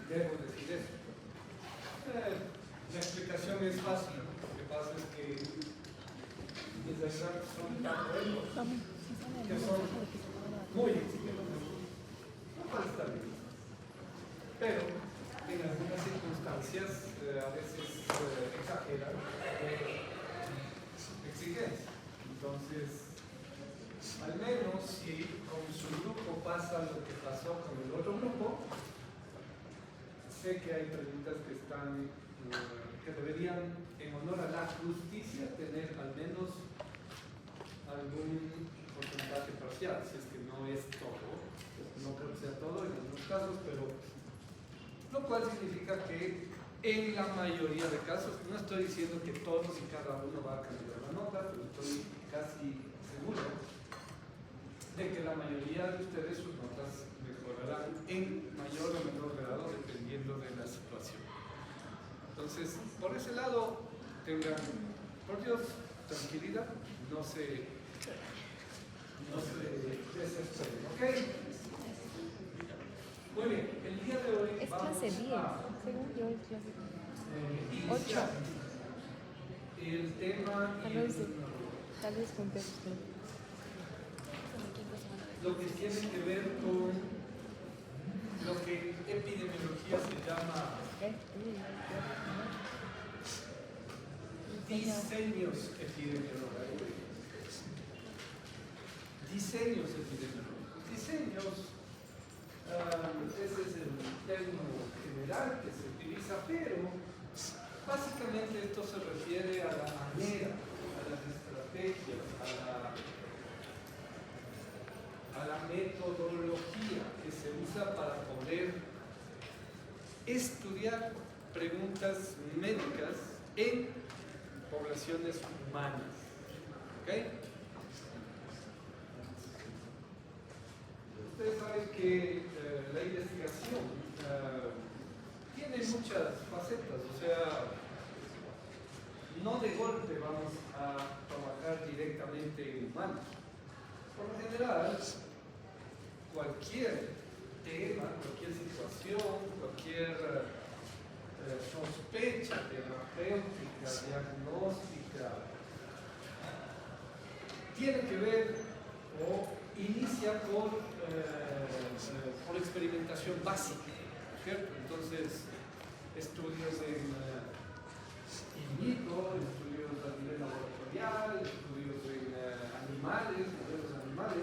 debo decir eso. La explicación es fácil. Lo que pasa es que mis exámenes son tan buenos que son muy exigentes. No puede estar bien. Pero en algunas circunstancias a veces exageran exigencia. Entonces, al menos si con su grupo pasa lo que pasó con el otro grupo, sé que hay preguntas que están que deberían, en honor a la justicia, tener al menos algún porcentaje parcial, si es que no es todo, no creo que sea todo en algunos casos, pero lo cual significa que en la mayoría de casos, no estoy diciendo que todos y cada uno va a cambiar la nota, pero estoy casi seguro de que la mayoría de ustedes sus notas mejorarán en mayor o menor grado dependiendo de la situación. Entonces, por ese lado, tengan, por Dios, tranquilidad, no se desesperen, ¿ok? Muy bien, el día de hoy es vamos clase 10, a según yo es clase iniciar 8. el tema Tal vez conteste. lo que tiene que ver con lo que epidemiología se llama diseños epidemiológicos. Diseños epidemiológicos. Diseños, ese es el término general que se utiliza, pero básicamente esto se refiere a la manera, a las estrategias, a la metodología que se usa para poder estudiar preguntas médicas en poblaciones humanas. ¿Okay? Ustedes saben que la investigación tiene muchas facetas, o sea, no de golpe vamos a trabajar directamente en humanos. Por lo general, cualquier tema, cualquier situación, cualquier sospecha terapéutica, diagnóstica, tiene que ver o inicia por experimentación básica, ¿cierto? Entonces, estudios in vitro, estudios a nivel laboratorial, estudios en animales, modelos animales,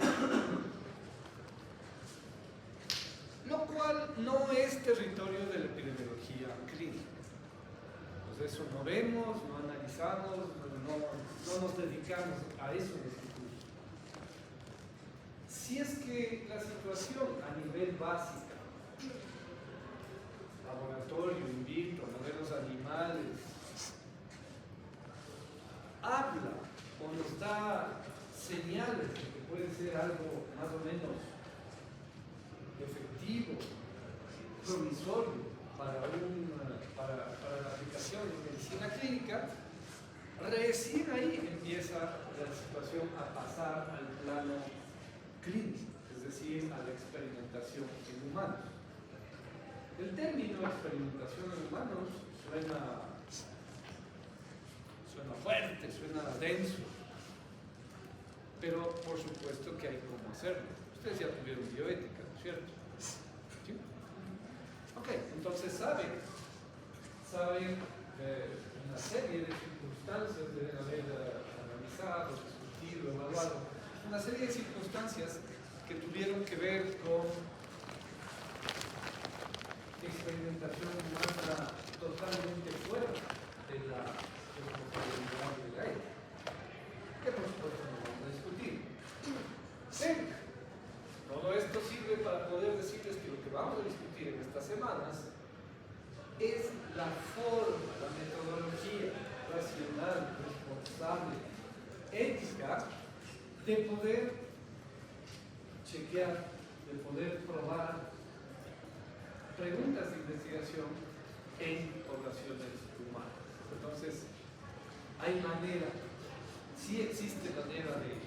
lo cual no es territorio de la epidemiología clínica. Pues eso no vemos, no analizamos, no nos dedicamos a eso en este curso. Si es que la situación a nivel básica, laboratorio, in vitro, modelos animales, habla o nos da señales de que puede ser algo más o menos efectivo, provisorio para la aplicación de medicina clínica, recién ahí empieza la situación a pasar al plano clínico, es decir, a la experimentación en humanos. El término experimentación en humanos suena fuerte, suena denso, pero por supuesto que hay cómo hacerlo. Ustedes ya tuvieron bioética, ¿no es cierto? ¿Sí? Ok, entonces saben una serie de circunstancias, deben haber analizado, discutido, evaluado, una serie de circunstancias que tuvieron que ver con experimentación humana totalmente fuera de la posibilidad de la ética, que por supuesto no vamos a discutir. Pero todo esto sirve para poder decirles que lo que vamos a discutir en estas semanas es la forma, la metodología racional, responsable, ética de poder chequear, de poder probar preguntas de investigación en poblaciones humanas. Entonces, hay manera, sí existe manera de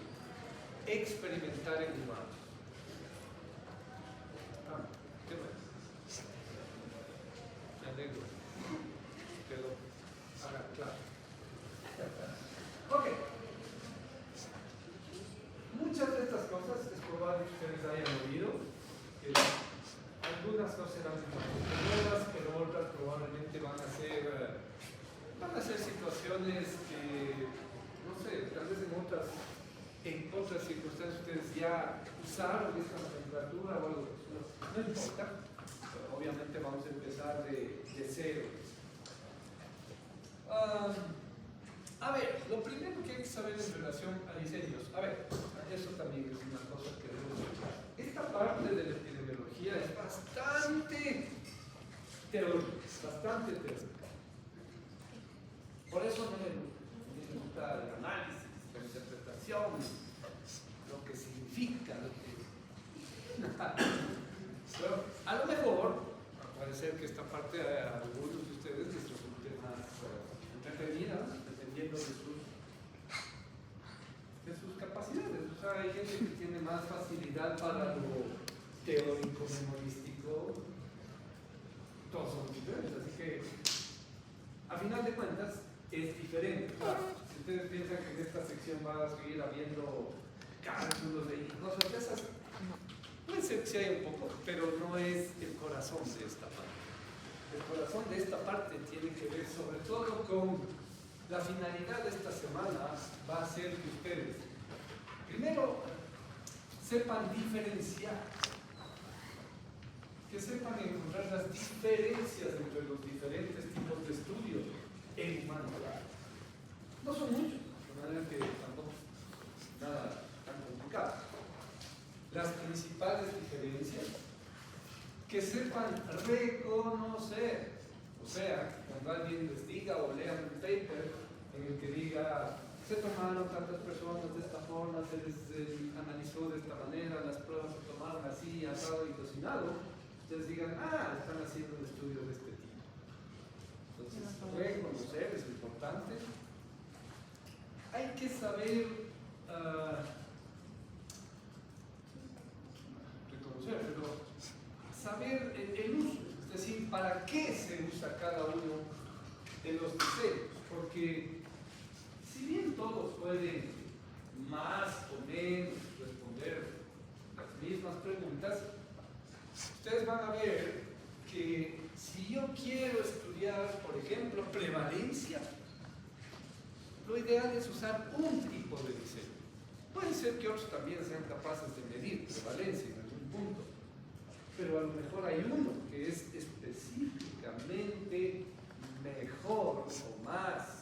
experimentar en humanos. ¿Qué más? ustedes hayan oído. Algunas no serán nuevas, pero otras probablemente van a ser situaciones que, no sé, tal vez en otras circunstancias ustedes ya usaron esta nomenclatura o algo. No importa, pero obviamente vamos a empezar de cero. A ver, lo primero que hay que saber en relación a diseños, a ver, eso también es una cosa que debemos explicar. Esta parte de la epidemiología es bastante teórica, Por eso no me gusta el análisis, la interpretación, lo que significa, Pero a lo mejor, puede ser que esta parte a algunos de ustedes les resulte más entretenida, dependiendo de sus capacidades. O sea, hay gente que tiene más facilidad para lo teórico, memorístico. Todos somos diferentes, así que a final de cuentas es diferente. Claro, si ustedes piensan que en esta sección va a seguir habiendo cálculos y cosas de esas, puede ser que sí haya un poco, pero no es el corazón de esta parte. El corazón de esta parte tiene que ver sobre todo con la finalidad de esta semana. Va a ser que ustedes primero sepan diferenciar, que sepan encontrar las diferencias entre los diferentes tipos de estudios en humanidad. No son muchos, de manera que tampoco es nada tan complicado. Las principales diferencias, que sepan reconocer, o sea, cuando alguien les diga o lean un paper en el que diga se tomaron tantas personas de esta forma, se les analizó de esta manera, las pruebas se tomaron así, asado y cocinado, ustedes digan, están haciendo un estudio de este tipo. Entonces, reconocer es importante. Hay que saber reconocer, pero saber el uso, es decir, para qué se usa cada uno de los diseños, porque si bien todos pueden más o menos responder las mismas preguntas, ustedes van a ver que si yo quiero estudiar, por ejemplo, prevalencia, lo ideal es usar un tipo de diseño. Puede ser que otros también sean capaces de medir prevalencia en algún punto, pero a lo mejor hay uno que es específicamente mejor o más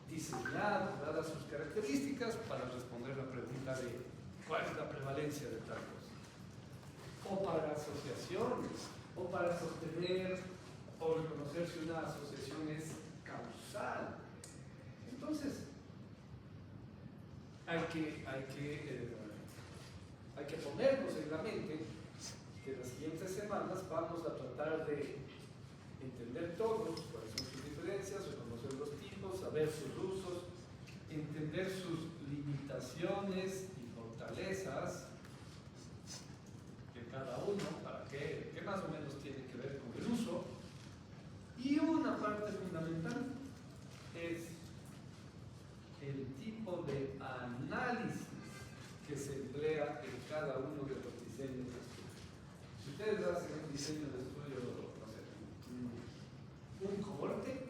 diseñado, dadas sus características, para responder la pregunta de cuál es la prevalencia de tal cosa. O para asociaciones, o para sostener o reconocer si una asociación es causal. Entonces, hay que ponernos en la mente que las siguientes semanas vamos a tratar de entender todos cuáles son sus diferencias, reconocer los tipos, saber sus usos, entender sus limitaciones y fortalezas de cada uno, para qué más o menos tiene que ver con el uso. Y una parte fundamental es el tipo de análisis que se emplea en cada uno de los diseños de estudio. Si ustedes hacen un diseño de estudio, no sé, un cohorte,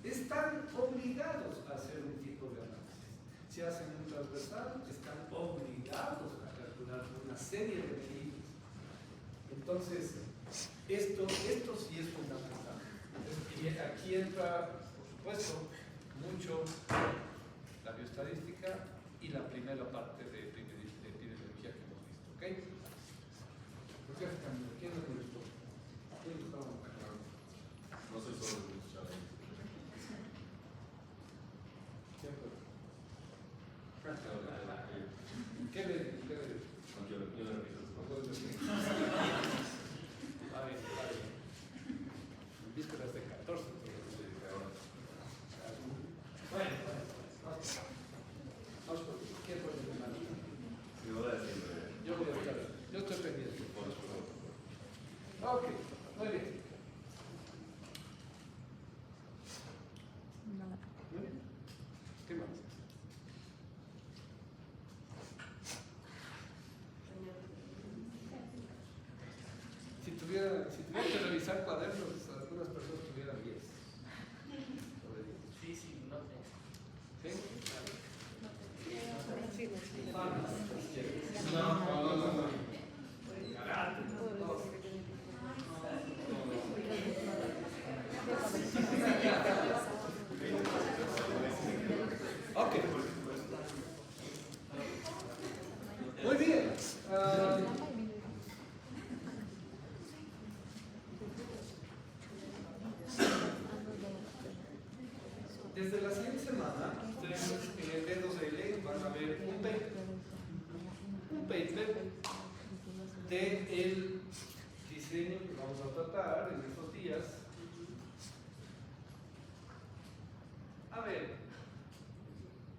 están obligados a hacer un tipo de análisis. Si hacen un transversal, están obligados a calcular una serie de medidas. Entonces, esto sí es fundamental. Y aquí entra, por supuesto, mucho la bioestadística y la primera parte de epidemiología que hemos visto. ¿Ok? ¿Por qué ¿quién no me gustó? ¿Quién gustó? No soy solo de escuchar ahí. ¿Qué le digo? No quiero risas. No puedo decir. Está bien. Vísperas de 14. Bueno. Vamos por aquí. ¿Quién puede decir nada? Sí, voy a decir. Yo voy a estar. Yo estoy pendiente. Por favor. Ok, muy bien. Nada. Muy bien. ¿Qué más? si tuviera que revisar cuadernos, algunas personas tuvieran 10. Sobre 10. Sí, sí, no sé. ¿Sí? Sí, sí. No. Ok. Muy bien. Desde la siguiente semana, ustedes en el D2L van a ver un paper del diseño que vamos a tratar en estos días. A ver,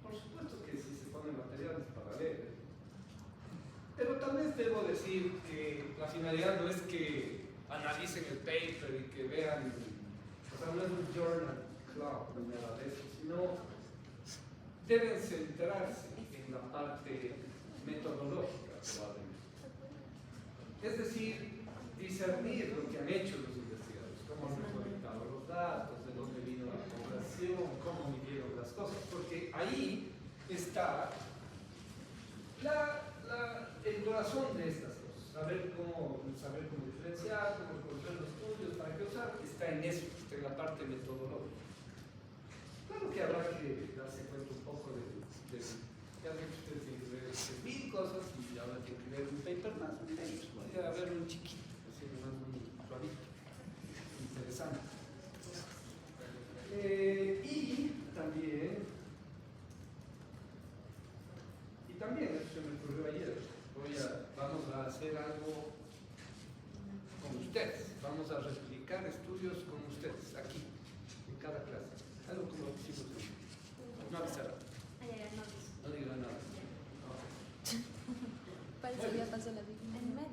por supuesto que si se ponen materiales para leer, pero tal vez debo decir que la finalidad no es que analicen el paper y que vean, o sea, no es un journal club ni nada de eso, sino deben centrarse en la parte metodológica, probablemente. Es decir, discernir lo que han hecho los investigadores, cómo han recolectado los datos, de dónde vino la población, cómo midieron las cosas, porque ahí está el corazón de estas cosas, saber cómo diferenciar, cómo reconocer los estudios, para qué usar, está en eso, está en la parte metodológica. Claro que habrá que darse cuenta un poco ya ven que ustedes tienen que ver 3.000 cosas y ahora tienen que ver un paper más, podría haber un chiquito, así nomás un suavito, interesante. Y también, eso se me ocurrió ayer, vamos a hacer algo con ustedes, vamos a replicar estudios con ustedes, aquí, en cada clase, algo como lo que hicimos hoy. No avisar, no digan nada. Para eso ya pasó la vida. Nada.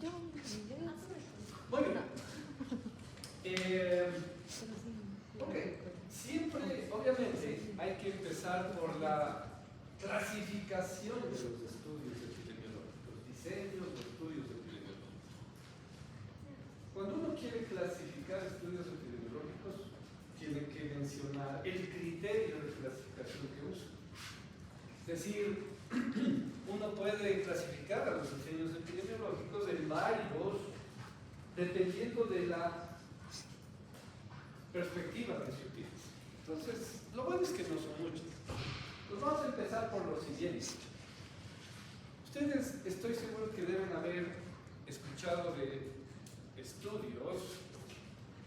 Yo Muy bien. Pero sí. Ok, siempre, obviamente, hay que empezar por la clasificación de los estudios epidemiológicos, diseños de estudios epidemiológicos. Cuando uno quiere clasificar estudios epidemiológicos, tiene que mencionar el criterio de clasificación que usa. Es decir, uno puede clasificar a los diseños epidemiológicos en varios, dependiendo de la perspectiva que se utiliza. Entonces, lo bueno es que no son muchos. Pues vamos a empezar por lo siguiente. Ustedes, estoy seguro que deben haber escuchado de estudios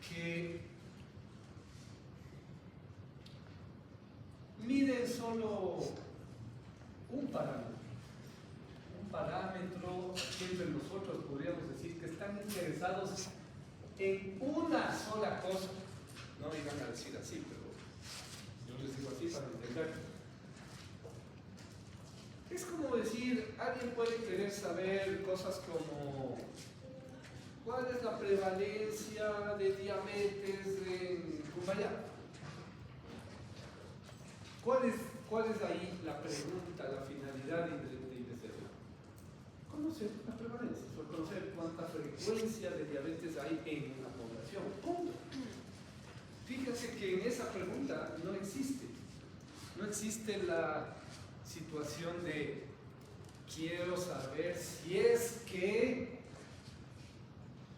que miden solo un parámetro. Un parámetro que entre nosotros podríamos decir que están interesados en una sola cosa. No iban a decir así, pero yo les digo así para entenderlo. Es como decir, alguien puede querer saber cosas como ¿cuál es la prevalencia de diabetes en Cumbayá? ¿Cuál es ahí la pregunta, la finalidad de investigación? Conocer la prevalencia, conocer cuánta frecuencia de diabetes hay en una población. Punto. Fíjense que en esa pregunta no existe la situación de quiero saber si es que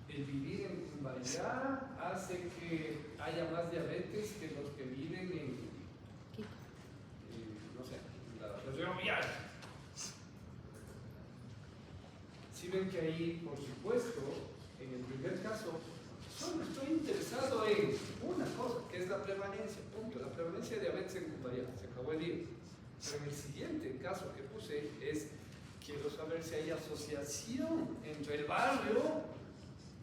el vivir en Cumbayá hace que haya más diabetes que los que viven en no sé, la región vial. Si ven que ahí, por supuesto, en el primer caso, solo estoy interesado en una cosa, que es la prevalencia, punto. La prevalencia de diabetes en Cumbayá, se acabó el día. Pero en el siguiente caso que puse es, quiero saber si hay asociación entre el barrio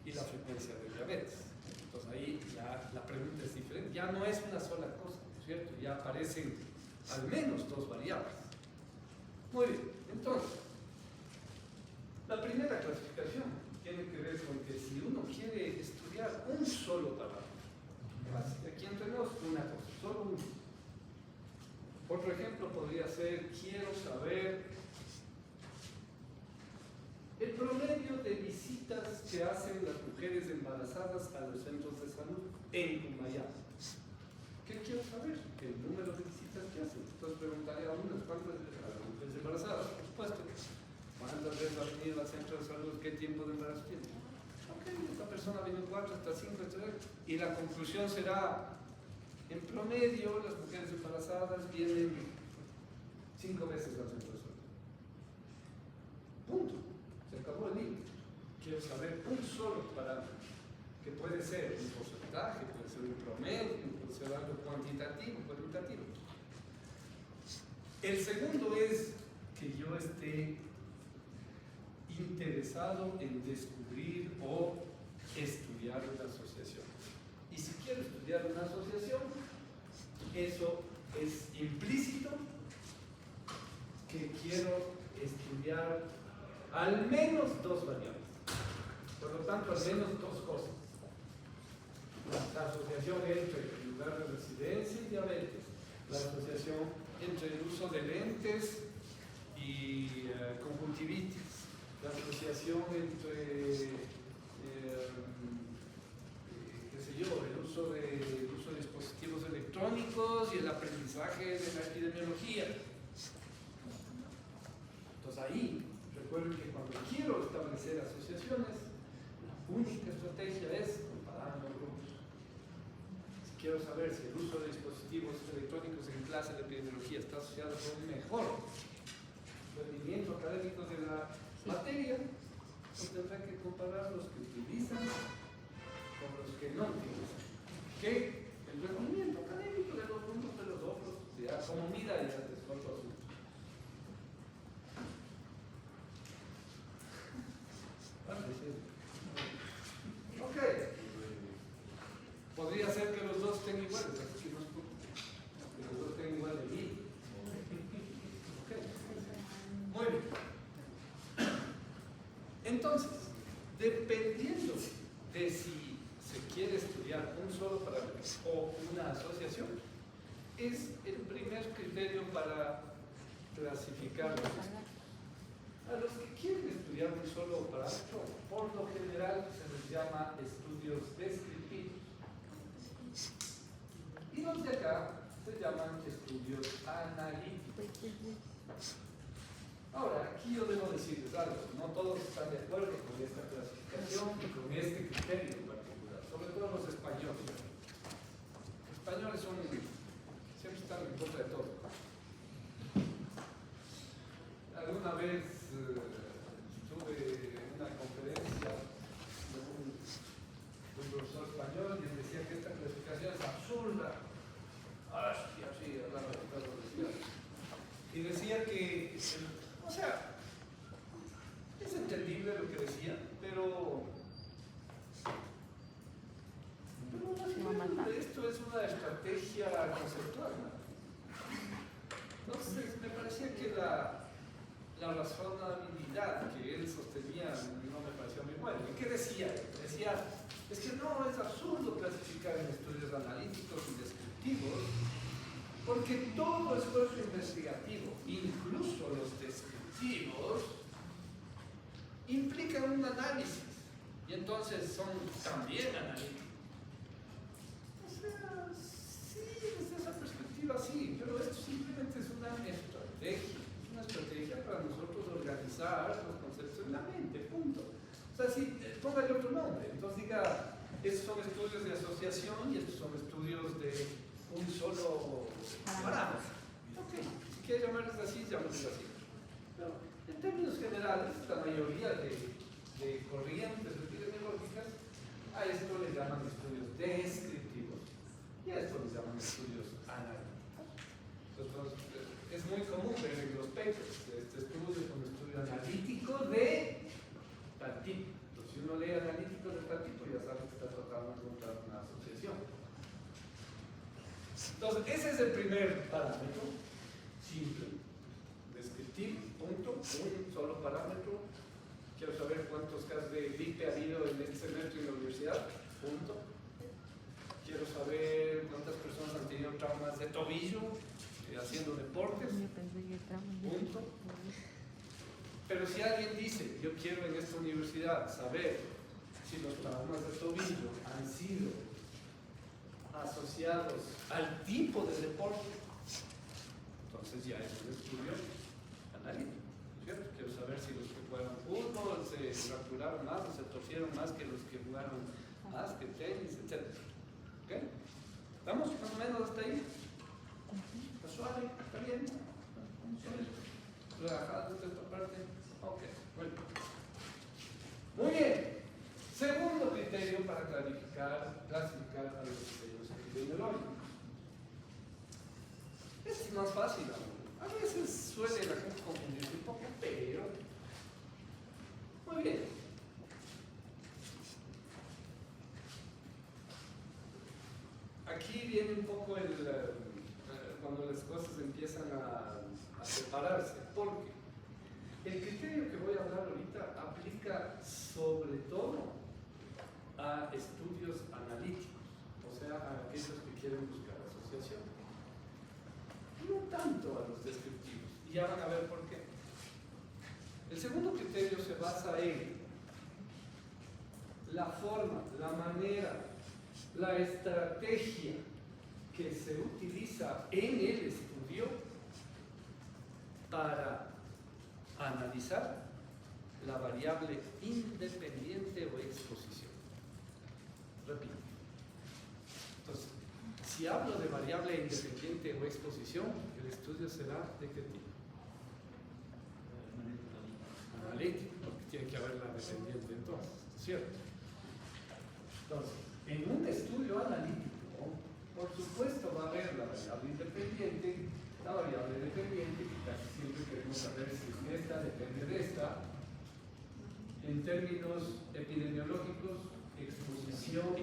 y la frecuencia de diabetes. Entonces ahí ya la pregunta es diferente, ya no es una sola cosa, ¿cierto? Ya aparecen al menos dos variables. Muy bien, entonces, la primera clasificación tiene que ver con que si uno quiere estudiar un solo parámetro, aquí tenemos una cosa, solo uno. Otro ejemplo podría ser, quiero saber el promedio de visitas que hacen las mujeres embarazadas a los centros de salud en Cumayá. ¿Qué quiero saber? El número de visitas que hacen. Entonces preguntaré a unas cuantas veces a las mujeres embarazadas, por supuesto. ¿Cuántas veces ha venido al centro de salud? ¿Qué tiempo de embarazo tiene? Ok, esta persona vino 4, hasta 5, etc. Y la conclusión será, en promedio, las mujeres embarazadas vienen 5 veces al centro de salud. Punto. Se acabó el libro. Quiero saber un solo parámetro, que puede ser un porcentaje, puede ser un promedio, puede ser algo cuantitativo, cualitativo. El segundo es que yo esté interesado en descubrir o estudiar una asociación. Y si quiero estudiar una asociación, eso es implícito que quiero estudiar al menos 2 variables. Por lo tanto, al menos 2 cosas. La asociación entre el lugar de residencia y diabetes, la asociación entre el uso de lentes y conjuntivitis, la asociación entre el uso de dispositivos electrónicos y el aprendizaje de la epidemiología. Entonces ahí, recuerden que cuando quiero establecer asociaciones, la única estrategia es comparar los grupos. Si quiero saber si el uso de dispositivos electrónicos en clase de epidemiología está asociado con un mejor rendimiento académico de la materia, pues tendrá que comparar los que utilizan con los que no utilizan. Que el rendimiento académico de los unos de los otros, ya como mira, ya es otro asunto. Ok. Podría ser que los dos estén iguales, así que no es que los dos estén igual de bien. Ok. Muy bien. Entonces, dependiendo de si se quiere estudiar un solo parámetro o una asociación, es el primer criterio para clasificar los estudios. A los que quieren estudiar un solo parámetro, por lo general se les llama estudios descriptivos. Y los de acá se llaman estudios analíticos. Ahora, aquí yo debo decirles algo, no todos están de acuerdo con esta clasificación y con este criterio en particular, sobre todo los españoles. Los españoles siempre están en contra de todo. Alguna vez tuve una conferencia de un profesor español y él decía que esta clasificación es absurda. Así, hablaba de todo, decía. Y decía que, o sea, es entendible lo que decía, pero esto es una estrategia conceptual, ¿no? Entonces, me parecía que la razonabilidad que él sostenía no me parecía muy buena. ¿Y qué decía? Decía, es que no, es absurdo clasificar en estudios analíticos y descriptivos, porque todo esfuerzo investigativo, incluso los descriptivos, implican un análisis, y entonces son también analíticos. O sea, sí, desde esa perspectiva sí, pero esto simplemente es una estrategia para nosotros organizar los conceptos en la mente, punto. O sea, si póngale otro nombre, entonces diga, estos son estudios de asociación y estos son estudios de un solo parámetro. Ok, si quiere llamarles así, llámenles así. Pero en términos generales, la mayoría de corrientes epidemiológicas a esto le llaman estudios descriptivos y a esto les llaman estudios analíticos. Entonces, es muy común ver en los papers este estudio es un estudio analítico de tal tipo. Entonces, si uno lee analítico de tal tipo, ya sabe que está tratando de encontrar una asociación. Entonces, ese es el primer parámetro, simple, descriptivo, punto, un solo parámetro. Quiero saber cuántos casos de gripe ha habido en este semestre en la universidad, punto. Quiero saber cuántas personas han tenido traumas de tobillo haciendo deportes, punto. Pero si alguien dice, yo quiero en esta universidad saber si los traumas de tobillo han sido asociados al tipo de deporte, entonces ya es un estudio analítico, ¿cierto? Quiero saber si los que jugaron fútbol se fracturaron más o se torcieron más que los que jugaron básquet, tenis, etc. ¿Ok? ¿Estamos más o menos hasta ahí? ¿Está suave? ¿Está bien? ¿Relajados de esta parte? Ok, bueno. Muy bien. Segundo criterio para clasificar a los criterios epidemiológicos. Es más fácil aún. A veces suele la gente confundirse un poco, pero muy bien. Aquí viene un poco cuando las cosas empiezan a separarse, porque el criterio que voy a hablar ahorita aplica sobre todo a estudios analíticos, o sea, a aquellos que quieren buscar asociación. No tanto a los descriptivos, y ya van a ver por qué. El segundo criterio se basa en la forma, la manera, la estrategia que se utiliza en el estudio para analizar la variable independiente o exposición. Repito. Entonces, si hablo de variable independiente o exposición, el estudio será ¿de qué tipo? Analítico, porque tiene que haber la dependiente entonces, ¿cierto? Entonces, en un estudio analítico, por supuesto va a haber la variable independiente, la variable dependiente, que casi siempre queremos saber si esta depende de esta. En términos epidemiológicos, exposición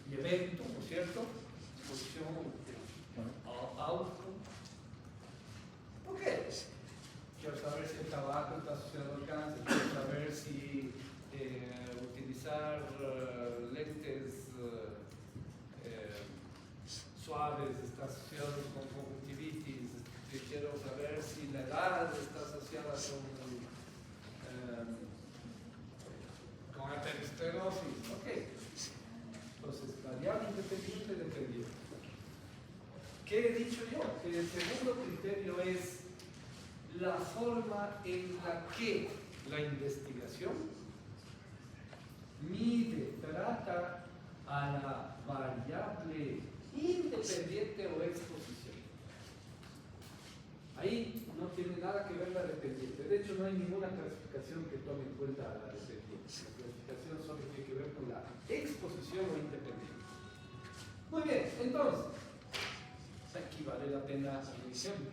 y evento, ¿no es cierto? Exposición, outcome. Ok. Quiero saber si el tabaco está asociado al cáncer, quiero saber si utilizar lentes suaves está asociado con conjuntivitis, quiero saber si la edad está asociada con aterosclerosis. Ok. Entonces, variable independiente dependiente. ¿Qué he dicho yo? Que el segundo criterio es la forma en la que la investigación mide, trata a la variable independiente o exposición. Ahí no tiene nada que ver la dependiente. De hecho, no hay ninguna clasificación que tome en cuenta a la dependiente. La clasificación solo tiene que ver con la exposición o independiente. Muy bien, entonces, aquí vale la pena un ejemplo.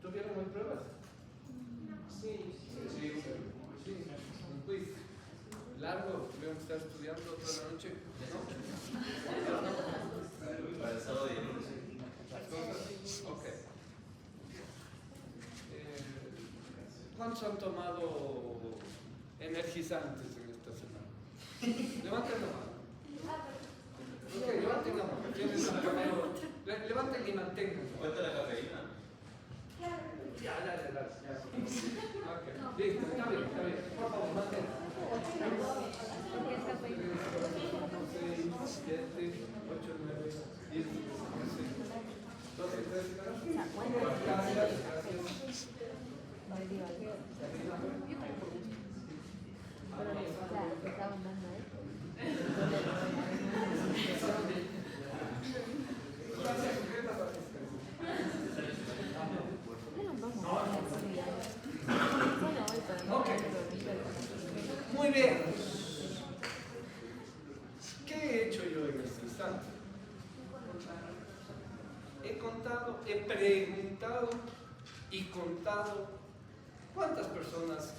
¿Tuvieron hoy pruebas? Sí. Un quiz. ¿Largo? ¿Tuvieron que estar estudiando toda la noche? ¿No? Para el sábado y el lunes. Las cosas. Ok. ¿Cuántos han tomado energizantes en esta semana? Levanten la mano. Ok, levanten la mano. ¿Tienes un cameo? Levanten y mantengan. ¿Cuenta la cafeína? Ya. Ok, listo, está bien. Por favor, mantengan. 7, 8, 9, 10, 11, 12, 13, 14. Gracias. Muy bien. ¿Qué he hecho yo en este instante? He preguntado y contado cuántas personas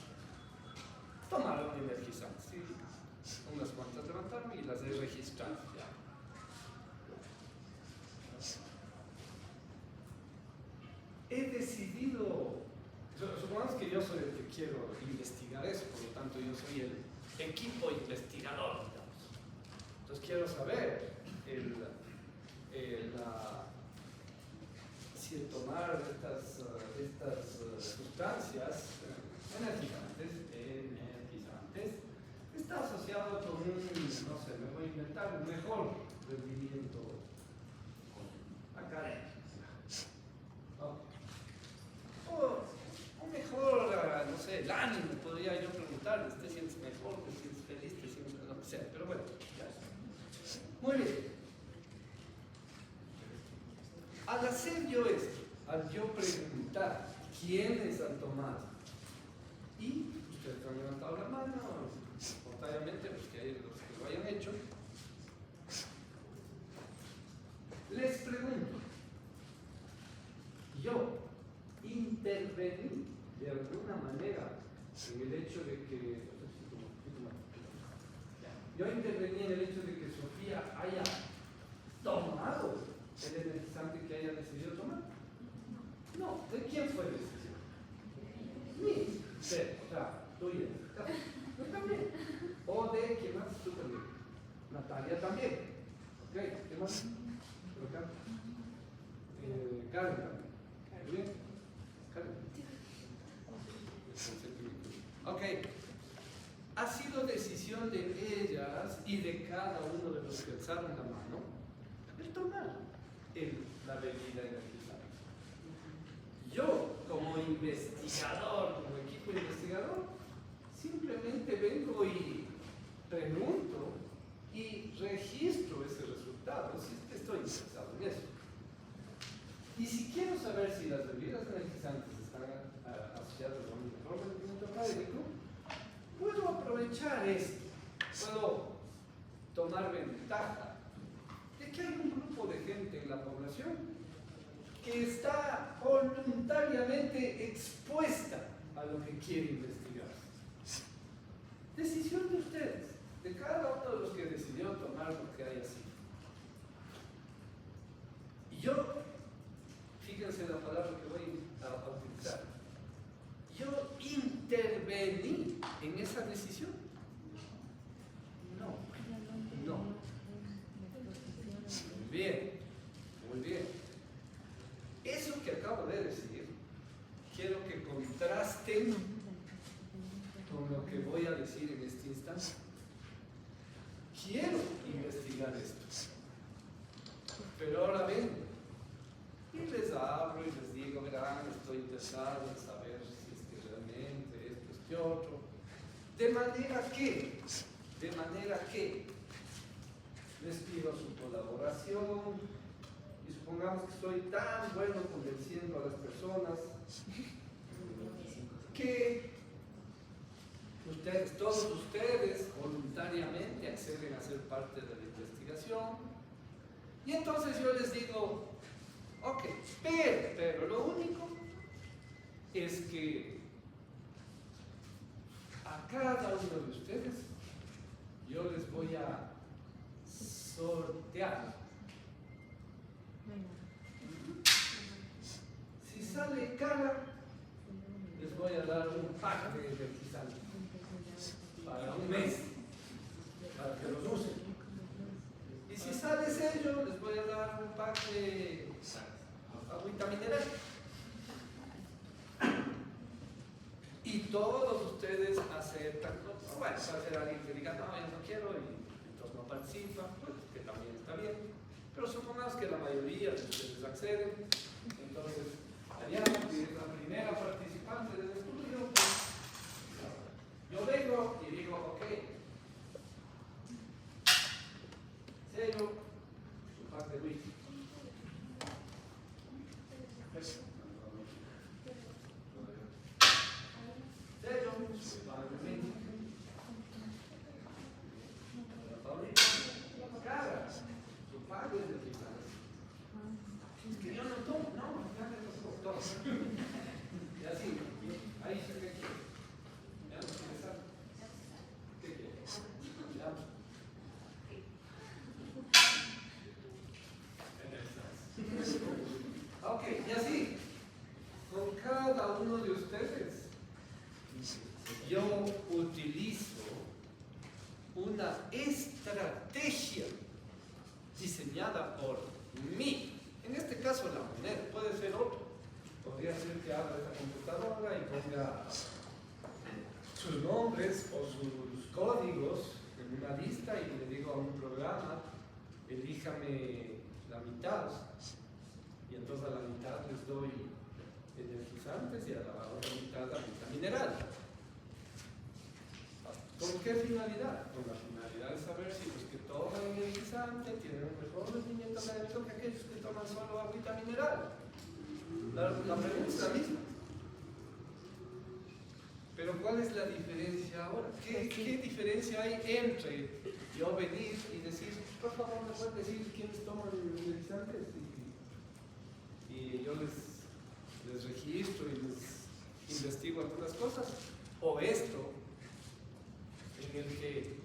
tomaron energizantes. Sí, unas cuantas levantaron y las he registrado ya. He decidido, supongamos que yo soy el que quiero investigar eso, por lo tanto yo soy el equipo investigador, digamos. Entonces quiero saber si el tomar estas sustancias energizantes, está asociado con un, no sé, me voy a inventar, un mejor rendimiento académico. O un mejor, no sé, el ánimo, podría yo preguntarle, ¿te sientes mejor, te sientes feliz, te sientes lo que sea? Pero bueno, ya está. Muy bien. Al hacer yo esto, al yo preguntar quiénes han tomado, y ustedes han levantado la mano, espontáneamente, los que lo hayan hecho, les pregunto, yo intervení de alguna manera en el hecho de que, yo intervení en el hecho de que Sofía haya tomado el energizante que haya decidido tomar. No, ¿de quién fue la decisión? Mí. O sea, tuya. También. O de quién más, tú también. Natalia también. ¿Ok? ¿Qué más? Por acá. Karen también. ¿Muy bien? Karen. Ok. Ha sido decisión de ellas y de cada uno de los que alzaron la mano el tomar la bebida energizante. Yo, como investigador, como equipo investigador, simplemente vengo y pregunto y registro ese resultado, si es que estoy interesado en eso. Y si quiero saber si las bebidas energizantes están asociadas a un mejor rendimiento académico, puedo aprovechar esto, puedo tomar ventaja de que hay un grupo de gente en la población que está voluntariamente expuesta a lo que quiere investigar. Decisión de ustedes, de cada uno de los que decidió tomar lo que haya sido. Y yo, fíjense la palabra que voy a utilizar, yo intervení en esa decisión. No. Muy bien, muy bien. Eso que acabo de decir, quiero que contrasten con lo que voy a decir en este instante. Quiero investigar esto. Pero ahora ven, y les hablo y les digo, verán, estoy interesado en saber si es que realmente esto, este otro. De manera que les pido su colaboración y supongamos que soy tan bueno convenciendo a las personas que todos ustedes voluntariamente acceden a ser parte de la investigación y entonces yo les digo, ok, pero lo único es que a cada uno de ustedes yo les voy a sortear. Si sale cara, les voy a dar un pack de energizantes para un mes, para que los usen. Y si sale sello, les voy a dar un pack de agüita mineral. Y todos ustedes aceptan, bueno, va a ser alguien que diga, no, yo no quiero, y entonces no participan, pues que también está bien. Pero supongamos que la mayoría de ustedes acceden, entonces, allá, que es la primera participante del estudio, pues, yo vengo y digo, ok, sello, su pack de whisky. Sello, su pack de whisky. Cara, su pack es de whisky. Es que yo no tomo, no, ya me lo tomo. Y así, ahí se ve que. Ya no quiere saber. ¿Qué quiere? Ya. Ok, y así, con cada uno de ustedes, yo utilizo una estrategia diseñada por mí. En este caso la moneda, puede ser otro. Podría ser que abra esta computadora y ponga sus nombres o sus códigos en una lista y le digo a un programa, elíjame la mitad, y entonces a la mitad les doy energizantes y a la otra mitad la mitad mineral. ¿Con qué finalidad? Con la finalidad de saber si los que toman energizante tienen un mejor rendimiento académico que aquellos que toman solo agüita mineral. La pregunta es la misma. Pero ¿cuál es la diferencia ahora? ¿Qué diferencia hay entre yo venir y decir, por favor, me pueden decir quiénes toman energizantes? Y yo les registro y les investigo algunas cosas. O esto, en el que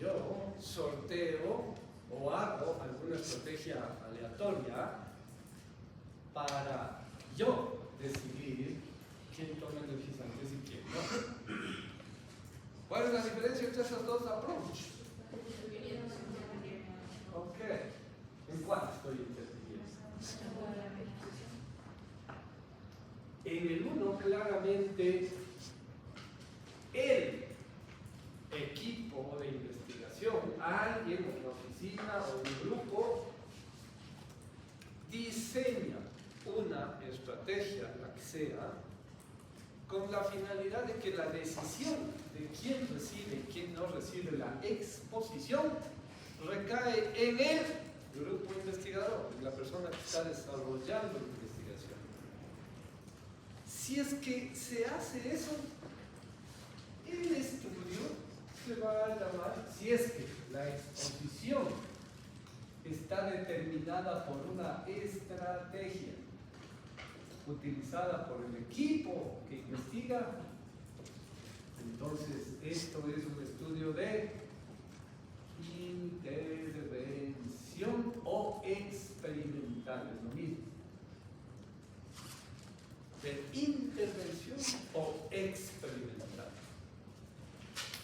yo sorteo o hago alguna estrategia aleatoria para yo decidir quién toma energizantes y quién no. ¿Cuál es la diferencia entre esos dos approaches? Ok. ¿En cuál estoy interviniendo? En el uno, claramente, el equipo de investigación, alguien en la oficina o un grupo, diseña una estrategia, la que sea, con la finalidad de que la decisión de quién recibe y quién no recibe la exposición recae en el grupo investigador, en la persona que está desarrollando la investigación. Si es que se hace eso, el estudio se va a llamar, si es que la exposición está determinada por una estrategia utilizada por el equipo que investiga, entonces esto es un estudio de intervención o experimental, es lo mismo. De intervención o experimental.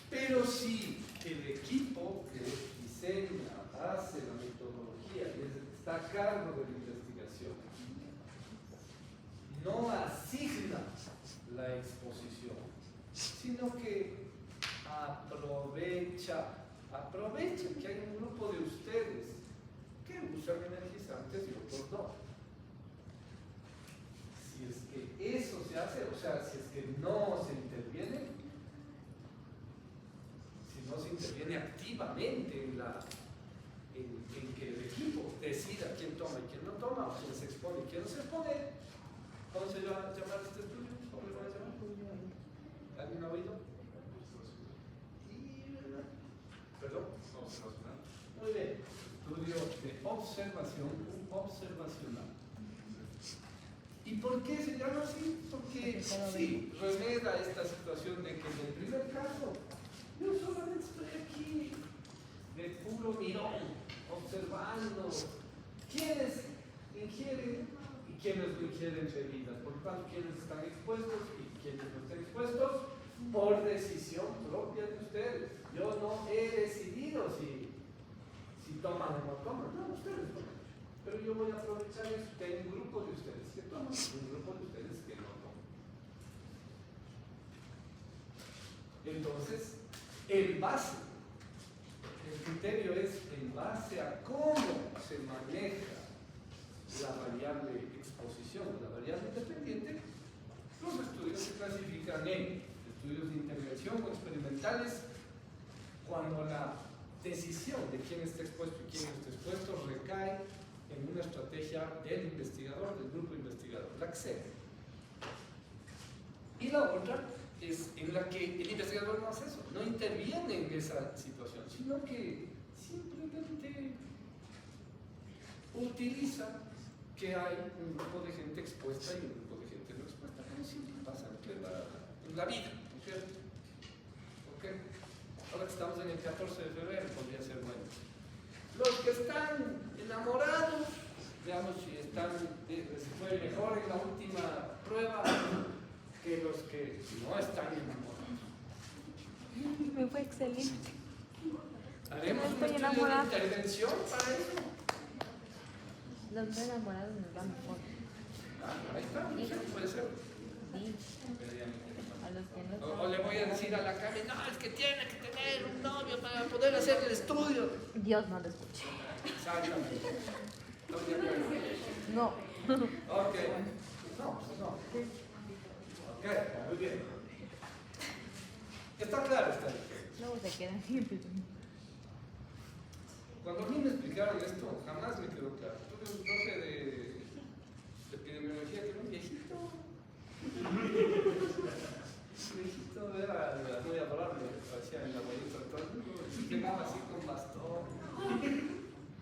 Pero si el equipo que diseña, hace la metodología y está a cargo de la investigación, no asigna la exposición, sino que aprovecha que hay un grupo de ustedes que usan energizantes y otros no. Si es que eso se hace, o sea, si es que no se interviene, si no se interviene activamente en que el equipo decida quién toma y quién no toma, o quién se expone y quién no se expone, ¿cómo se llama este estudio? ¿Cómo le van a llamar? ¿Alguien ha oído? ¿Perdón? Observacional. Muy bien. Estudio de observación observacional. ¿Y por qué se llama así? Porque sí, remeda esta situación de que en el primer caso yo solamente estoy aquí de puro mirón, observando quiénes ingieren y quiénes no ingieren bebidas, por lo tanto quiénes están expuestos y quiénes no están expuestos por decisión propia de ustedes. Yo no he decidido si toman o no toman, no, ustedes toman. Pero yo voy a aprovechar eso, que hay un grupo de ustedes que toman y un grupo de ustedes que no toman. Entonces, el criterio es en base a cómo se maneja la variable exposición, la variable independiente. Los estudios se clasifican en estudios de intervención o experimentales, cuando la decisión de quién está expuesto y quién no está expuesto recae en una estrategia del investigador, del grupo investigador, la que sea. Y la otra es en la que el investigador no hace eso, no interviene en esa situación, sino que simplemente utiliza que hay un grupo de gente expuesta y un grupo de gente no expuesta, como siempre pasa en la vida, ¿no es cierto? ¿Okay? Ahora que estamos en el 14 de febrero, podría ser bueno. Los que están enamorados, veamos si fue mejor en la última prueba que los que no están enamorados. Me fue excelente. ¿Haremos No un estoy estudio enamorada. de intervención para eso? Los no enamorados nos va mejor. Ahí está, no sé, puede ser. Sí. A los que no O le voy a decir decir a la Cami, no, es que tiene que tener un novio para poder hacer el estudio. Dios no lo escuche. Exactamente. ¿Estamos de acuerdo? No. Ok. No, pues no. Ok, muy bien. Está claro, está bien. Luego se quedan siempre. Cuando a mí me explicaron esto, jamás me quedó claro. Tuve un profe de epidemiología que era un viejito. Viejito era la novia palabra, me parecía en la abuelita de todo el mundo. Llegaba así con bastón.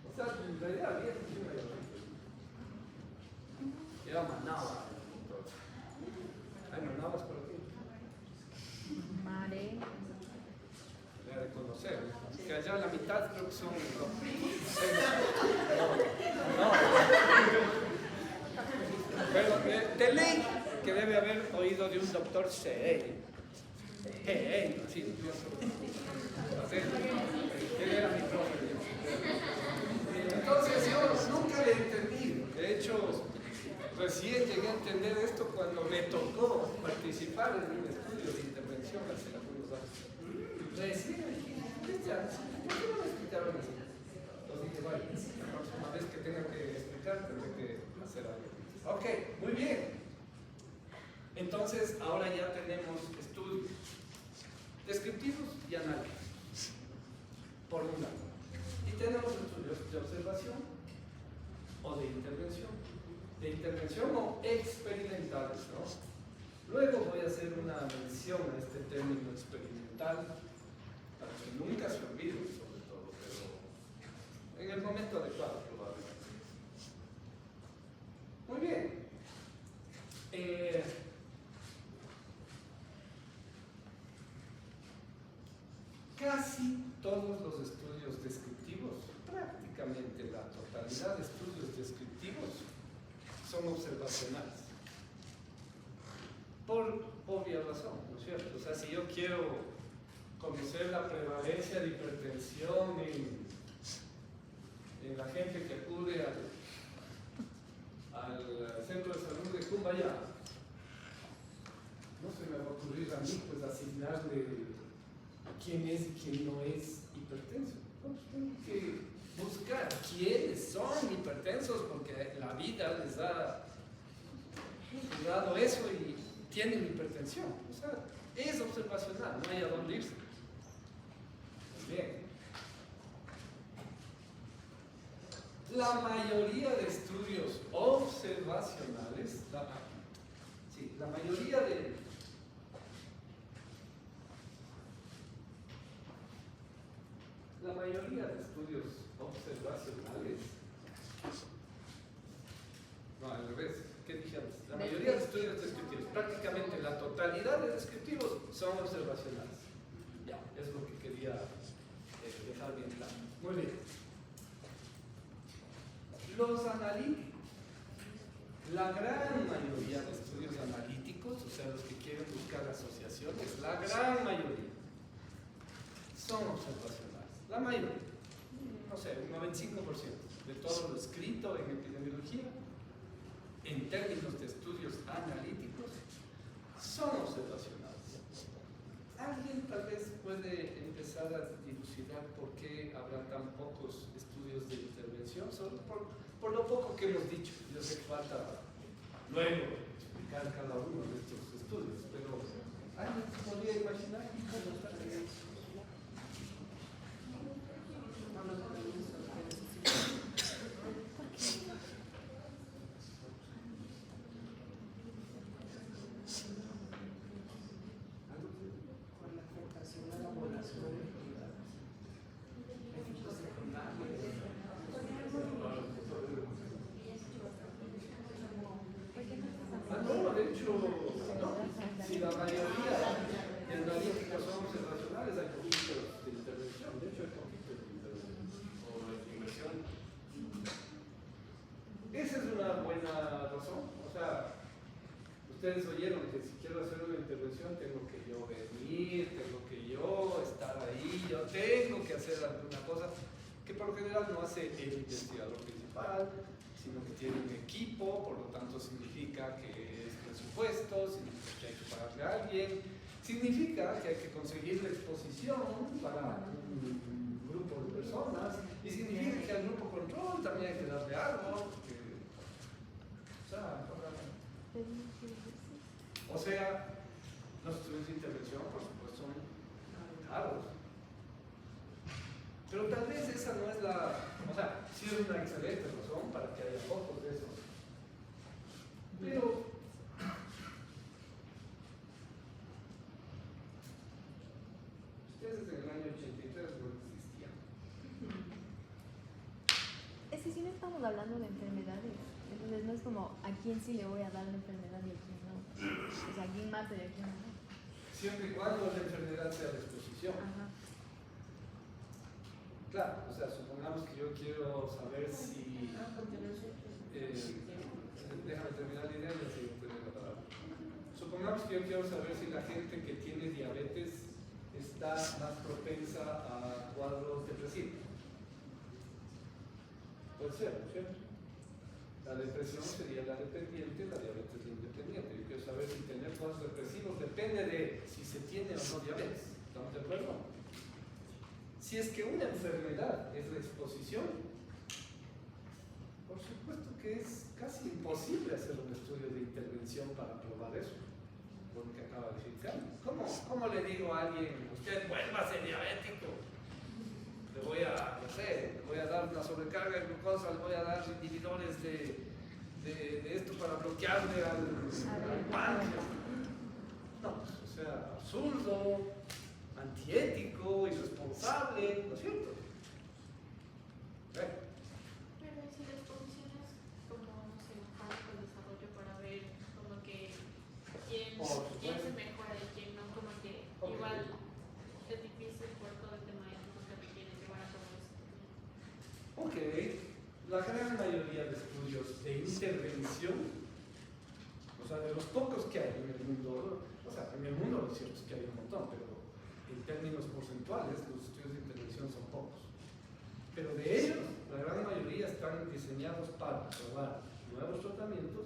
O sea, en realidad viejo, sí me dio. Era manaba. ¿Hay manabas por aquí? Mare. Le de conocer. Que allá la mitad creo que son. No. Pero de ley que debe haber oído de un doctor C. Así. Él era mi profe. Entonces yo nunca le entendí. De hecho, recién llegué a entender esto cuando me tocó participar en un estudio de intervención hace algunos años. Recién dije, ¿por qué no me explicaron así? Entonces dije, vale, la próxima vez que tenga que explicar, tendré que hacer algo. Ok, muy bien. Entonces, ahora ya tenemos estudios descriptivos y analíticos, por un lado. Y tenemos estudios de observación o de intervención o experimentales, ¿no? Luego voy a hacer una mención a este término experimental, para que nunca se olvide, sobre todo, pero en el momento adecuado, probablemente. Muy bien. Casi todos los estudios descriptivos, prácticamente la totalidad de estudios descriptivos, son observacionales. Por obvia razón, ¿no es cierto? O sea, si yo quiero conocer la prevalencia de hipertensión en la gente que acude al centro de salud de Cumbaya, no se me va a ocurrir a mí pues asignarle quién es y quién no es hipertenso. Entonces tengo que buscar quiénes son hipertensos porque la vida les ha dado eso y tienen hipertensión. O sea, es observacional, no hay a dónde irse. Bien. La mayoría de estudios observacionales, la mayoría de estudios observacionales, no, al revés, ¿qué dije antes? La mayoría de estudios descriptivos, prácticamente la totalidad de descriptivos son observacionales. Ya, es lo que quería dejar bien claro. Muy bien. Los analíticos, la gran mayoría de estudios analíticos, o sea, los que quieren buscar asociaciones, la gran mayoría son observacionales. La mayoría, no sé, un 95% de todo lo escrito en epidemiología, en términos de estudios analíticos, son observacionales. Alguien tal vez puede empezar a dilucidar por qué habrá tan pocos estudios de intervención, solo por lo poco que hemos dicho. Yo sé que falta luego explicar cada uno de estos estudios, pero ¿alguien podría imaginar cómo está eso? Si la mayoría de analíticos son observacionales, hay poquitos de intervención. De hecho, hay poquitos de intervención o de inversión. Esa es una buena razón. O sea, ustedes oyeron que si quiero hacer una intervención tengo que yo venir, tengo que yo estar ahí, yo tengo que hacer alguna cosa que por lo general no hace el investigador principal, sino que tiene un equipo, por lo tanto significa que es presupuesto, significa que hay que pagarle a alguien, significa que hay que conseguir la exposición para un grupo de personas y significa que al grupo control también hay que darle algo. O sea, los estudios de intervención, por supuesto, son caros. Pero tal vez esa no es la... O sea, sí es una excelente razón para que haya pocos de esos. Pero... ustedes en el año 83 no existían. Es que si no estamos hablando de enfermedades, entonces no es como a quién sí le voy a dar la enfermedad y a quién no. O sea, a quién mata y a quién no. Siempre y cuando la enfermedad sea de exposición. Ajá. Claro, o sea, supongamos que yo quiero saber si... déjame terminar la idea y así tener la palabra. Supongamos que yo quiero saber si la gente que tiene diabetes está más propensa a cuadros depresivos. Puede ser, ¿no es cierto? La depresión sería la dependiente, la diabetes la independiente. Yo quiero saber si tener cuadros depresivos depende de si se tiene o no diabetes. ¿Estamos de acuerdo? Si es que una enfermedad es la exposición, por supuesto que es casi imposible hacer un estudio de intervención para probar eso, por lo que acaba de decir Carlos. ¿Cómo le digo a alguien, usted vuélvase diabético? Le voy a, no sé, le voy a dar una sobrecarga de glucosa, le voy a dar inhibidores de esto para bloquearle al páncreas. No, o sea, absurdo, antiético, irresponsable, ¿no es cierto? Pero si las posiciones como, no sé, un fármaco de desarrollo para ver como que quién se mejora y quién no, como que igual es difícil por todo el tema ético que requiere llevar a cabo esto. Ok, la gran mayoría de estudios de intervención, o sea, de los pocos que hay en el mundo, o sea, en el mundo lo cierto es que hay un montón, pero en términos porcentuales los estudios de intervención son pocos. Pero de ellos, la gran mayoría están diseñados para probar nuevos tratamientos,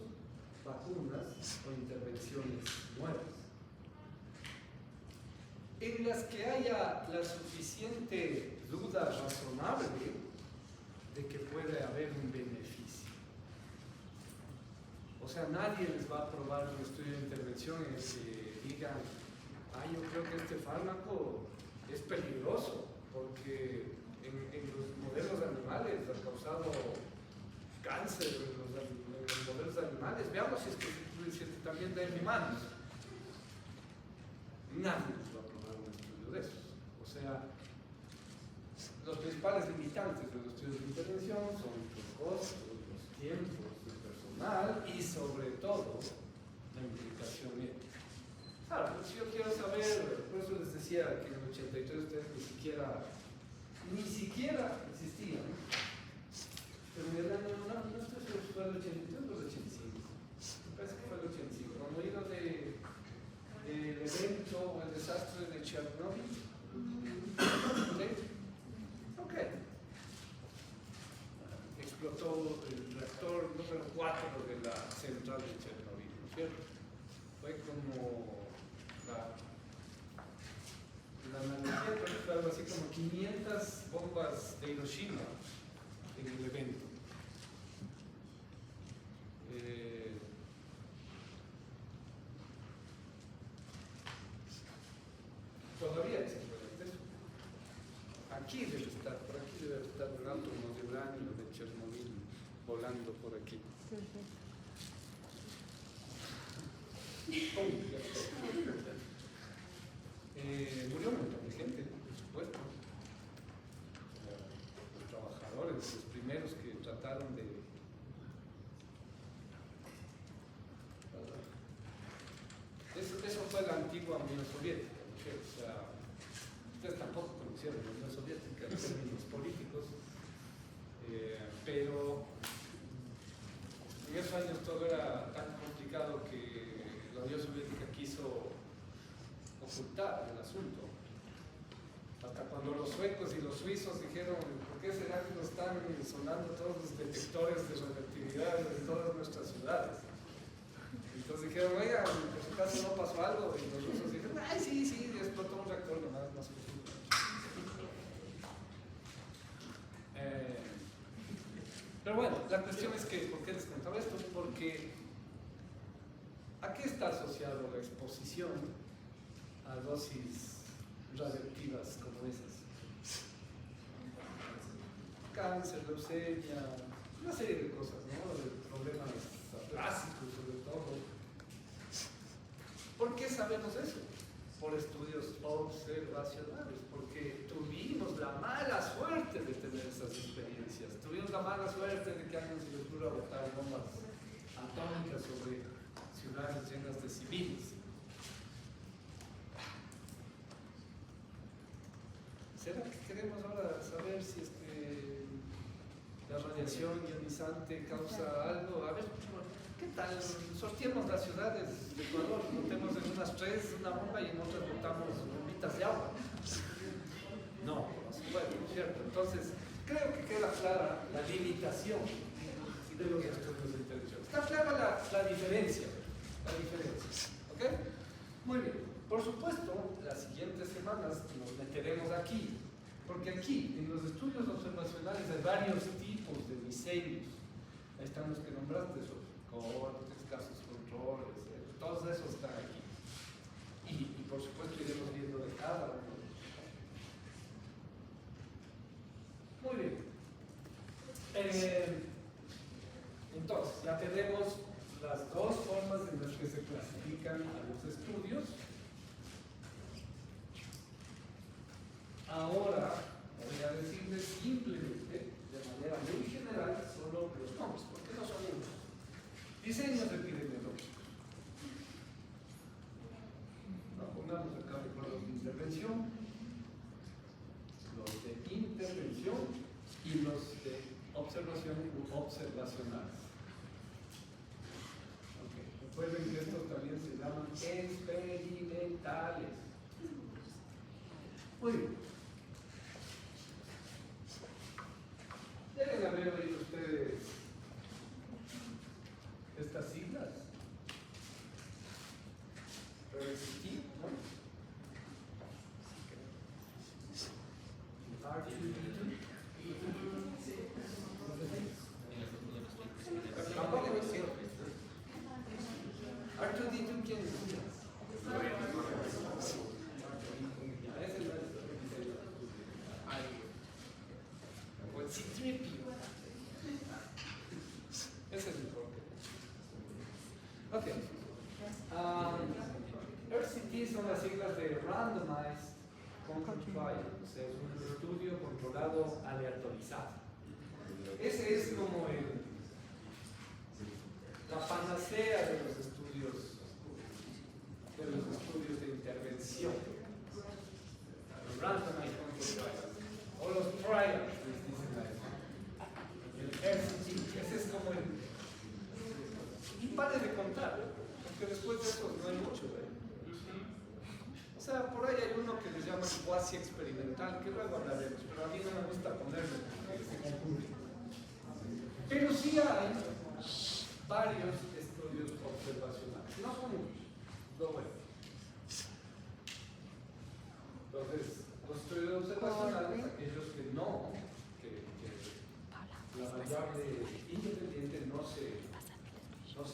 vacunas o intervenciones nuevas, en las que haya la suficiente duda razonable de que puede haber un beneficio. O sea, nadie les va a aprobar un estudio de intervención en el que digan, yo creo que este fármaco es peligroso porque en los modelos animales ha causado cáncer en los modelos animales. Veamos si es que también da en humanos. Nadie les va a aprobar un estudio de esos. O sea, los principales limitantes de los estudios de intervención son los costos, los tiempos, el personal y sobre todo la implicación ética. Claro, pues yo quiero saber, por eso les decía que en el 83 ustedes ni siquiera existían. Pero en el año, no estoy seguro si fue el 83 o el 85. Me parece que fue el 85. Cuando vino del evento o el desastre de Chernobyl. Ok. Explotó el reactor número 4 de la central de Chernobyl, ¿no es cierto? Fue como la analogía fue algo así como 500 bombas de Hiroshima en el evento. Todavía existe eso. Aquí debe estar, por aquí debe estar un átomo de uranio de Chernobyl volando por aquí. Murió un montón de gente, por supuesto. Los trabajadores, los primeros que trataron de... Eso fue la antigua Unión Soviética, ¿no? O sea, ustedes tampoco conocieron la Unión Soviética en términos políticos, pero en esos años todo era tan complicado que la Unión Soviética quiso ocultar el asunto. Hasta cuando los suecos y los suizos dijeron, ¿por qué será que no están sonando todos los detectores de radioactividad en todas nuestras ciudades? Entonces dijeron, oigan, por si acaso no pasó algo, y los rusos dijeron, ay sí, la cuestión es que, ¿por qué les contaba esto? Porque ¿a qué está asociado la exposición a dosis radioactivas como esas? Cáncer, leucemia, una serie de cosas, ¿no? De problemas plásticos sobre todo. ¿Por qué sabemos eso? Por estudios observacionales, porque tuvimos la mala suerte de tener esas experiencias. Tuvimos la mala suerte de que alguien se le ocurra botar bombas atómicas sobre ciudades llenas de civiles. ¿Será que queremos ahora saber si es que la radiación ionizante causa algo? A ver, ¿qué tal? Sorteemos las ciudades de Ecuador, botemos en unas 3 una bomba y en otras botamos bombitas de agua. No, no se puede, ¿no es cierto? Entonces, creo que queda clara la limitación de los estudios de intervención. Está clara la diferencia. ¿Ok? Muy bien. Por supuesto, las siguientes semanas nos meteremos aquí, porque aquí, en los estudios observacionales, hay varios tipos de diseños. Ahí están los que nombraste, esos cortes, casos controles, todos esos están aquí. Y por supuesto iremos viendo de cada uno. Muy bien. Entonces, ya tenemos las dos formas en las que se clasifican a los estudios. Ahora voy a decirles simplemente, de manera muy general, solo los nombres, porque no son unos. Diseños epidemiológicos. Pongamos acá recuerdos de intervención, los de intervención y los de observación u observacionales. Okay. Recuerden que estos también se llaman experimentales. Muy bien. Deben haber oído ustedes estas siglas. RCT, ¿no? R2D2. Tampoco es cierto. R2D2, ¿quién es? Ese es el problema. Ok. RCT son las siglas de Randomized Control Trial, o sea, es un estudio controlado aleatorizado. Ese es como la panacea de los estudios de intervención. Randomized Control Trial, o los trials, les dicen ahí. El RCT, ese es como el... Y pare de contar, porque después de eso no hay mucho, ¿eh? O sea, por ahí hay uno que les llaman cuasi experimental, que luego hablaremos, pero a mí no me gusta ponerlo porque se confunde. Pero sí hay varios estudios observacionales, no son muchos, no bueno. Entonces, los estudios observacionales, aquellos que no, que la variable independiente no se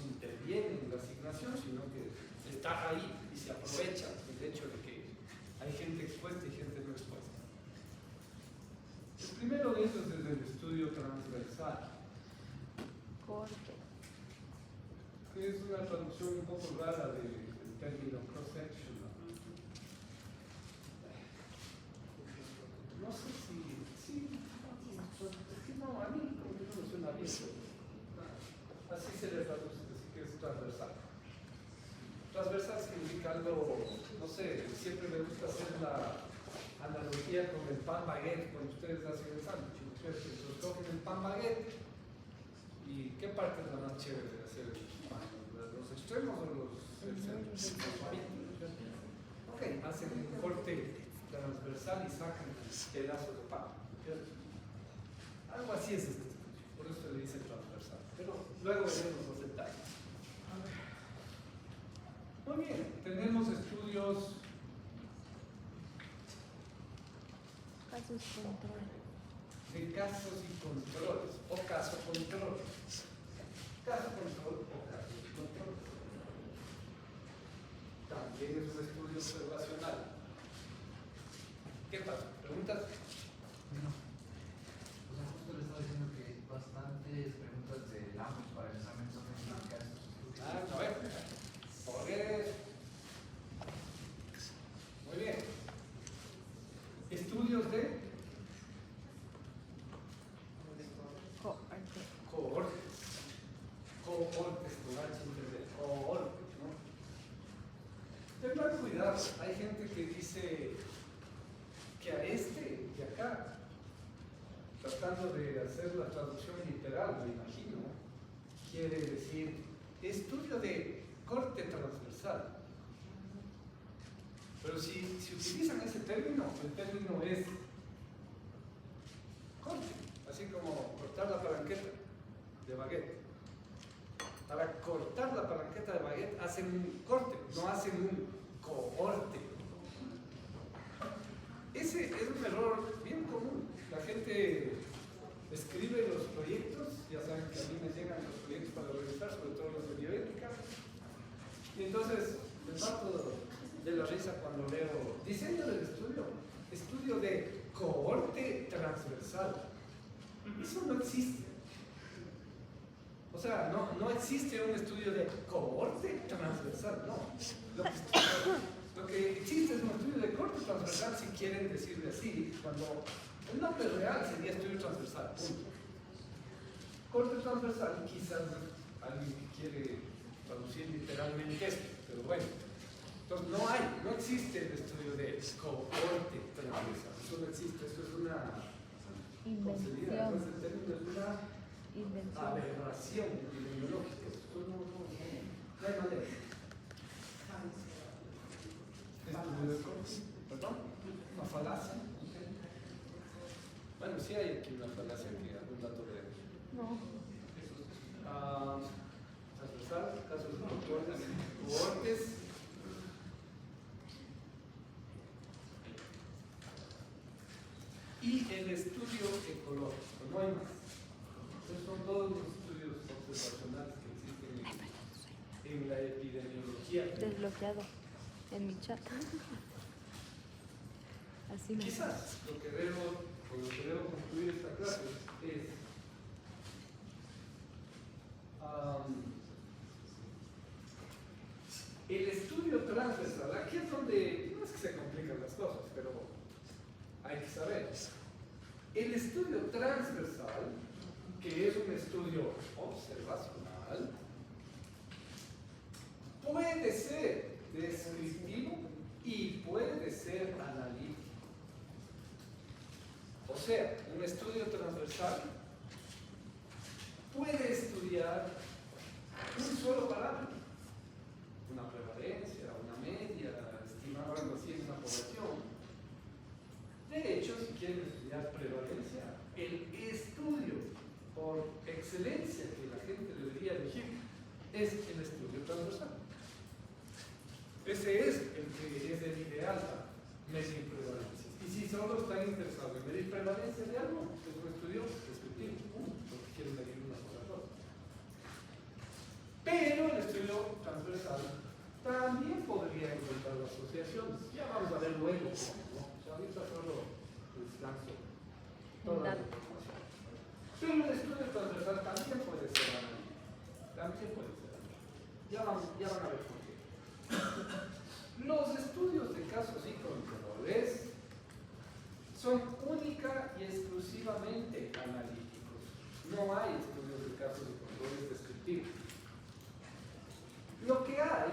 interviene en la asignación, sino que está ahí y se aprovecha el hecho de que hay gente expuesta y gente no expuesta. El primero de ellos es el estudio transversal, que es una traducción un poco rara del término cross-sectional. No sé si es que no, a mí como que no me suena bien. Así se le traduce, así que es transversal. Transversal significa algo, no sé, siempre me gusta hacer la analogía con el pan baguette cuando ustedes hacen el sándwich, ¿no es cierto? Entonces cogen el pan baguette y ¿qué parte es la más chévere de hacer el pan? ¿Los extremos o el centro? Ok, hacen un corte transversal y sacan pedazos de pan, ¿cierto? Algo así es este estudio, por eso le dice transversal, pero luego veremos los detalles. Muy bien, tenemos estudios casos control. de casos y controles, o caso control. Caso control o caso control. También es un estudio observacional. ¿Qué pasa? ¿Preguntas? No. O sea, justo le estaba diciendo que bastantes preguntas del AMUS para el examen son específicas. No, por eso. Muy bien. Estudios de cohortes. Cohortes, con H intermedio. Cohortes, ¿no? Tengan cuidado. Hay gente que dice que a este de acá, tratando de hacer la traducción literal, me imagino, quiere decir estudio de corte transversal. Pero si utilizan ese término, el término es corte, así como cortar la palanqueta de baguette. Para cortar la palanqueta de baguette hacen un corte, no hacen un cohorte. Ese es un error bien común. La gente escribe los proyectos, ya saben que a mí me llegan los proyectos para revisar, sobre todo los de bioética, y entonces me parto de la risa cuando leo diseño del estudio de cohorte transversal. Eso no existe. O sea, no existe un estudio de cohorte transversal, no. Lo que existe es un estudio de corte transversal, si quieren decirle así, cuando el nombre real sería estudio transversal, punto. Corte transversal, quizás alguien que quiere traducir literalmente esto, pero bueno. Entonces no existe el estudio de cohorte transversal, eso no existe, eso es una Invención. es el término, es una Invención. aberración epidemiológica. Esto no hay manera. ¿Perdón? ¿Una falacia? Bueno, sí hay aquí una falacia que algún dato de No. transversal, casos de cohortes. Y el estudio ecológico, no hay más. Esos son todos los estudios observacionales que existen en la epidemiología. Desbloqueado en mi chat. Así me. Quizás con lo que debo concluir esta clase es el estudio transversal. Aquí es donde no es que se complican las cosas, pero hay que saber. El estudio transversal, que es un estudio observacional, puede ser descriptivo y puede ser analítico. O sea, un estudio transversal puede estudiar un solo parámetro, una prevalencia, una media, estimar algo así en una población. De hecho, si quieren estudiar prevalencia, el estudio por excelencia que la gente debería elegir es el estudio transversal. Ese es el que es el ideal para medir prevalencia. Y si solo están interesados en medir prevalencia de algo, es un estudio descriptivo, porque quieren medir una sola cosa. Pero el estudio transversal también podría encontrar asociaciones. Ya vamos a ver luego cómo, ¿no? O sea, ahorita solo descanso toda la información. Pero el estudio transversal también puede ser analítico. También puede ser analítico. Ya van a ver por qué. Los estudios de casos y controles son única y exclusivamente analíticos. No hay estudios de casos y controles descriptivos. Lo que hay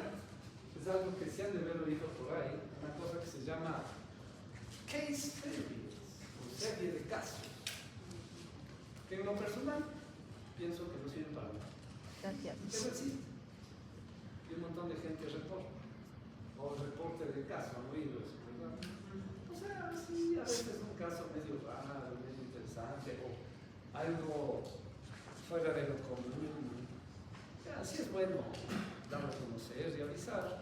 es algo que se han de haber oído por ahí, una cosa que se llama case studies, o serie de casos, que en lo personal pienso que no sirven para nada. Gracias. Pero existe. Y un montón de gente reporta. O reporte de caso, han oído eso, ¿verdad? O sea, sí, a veces un caso medio raro, medio interesante, o algo fuera de lo común. O sea, sí es bueno dar a conocer y avisar.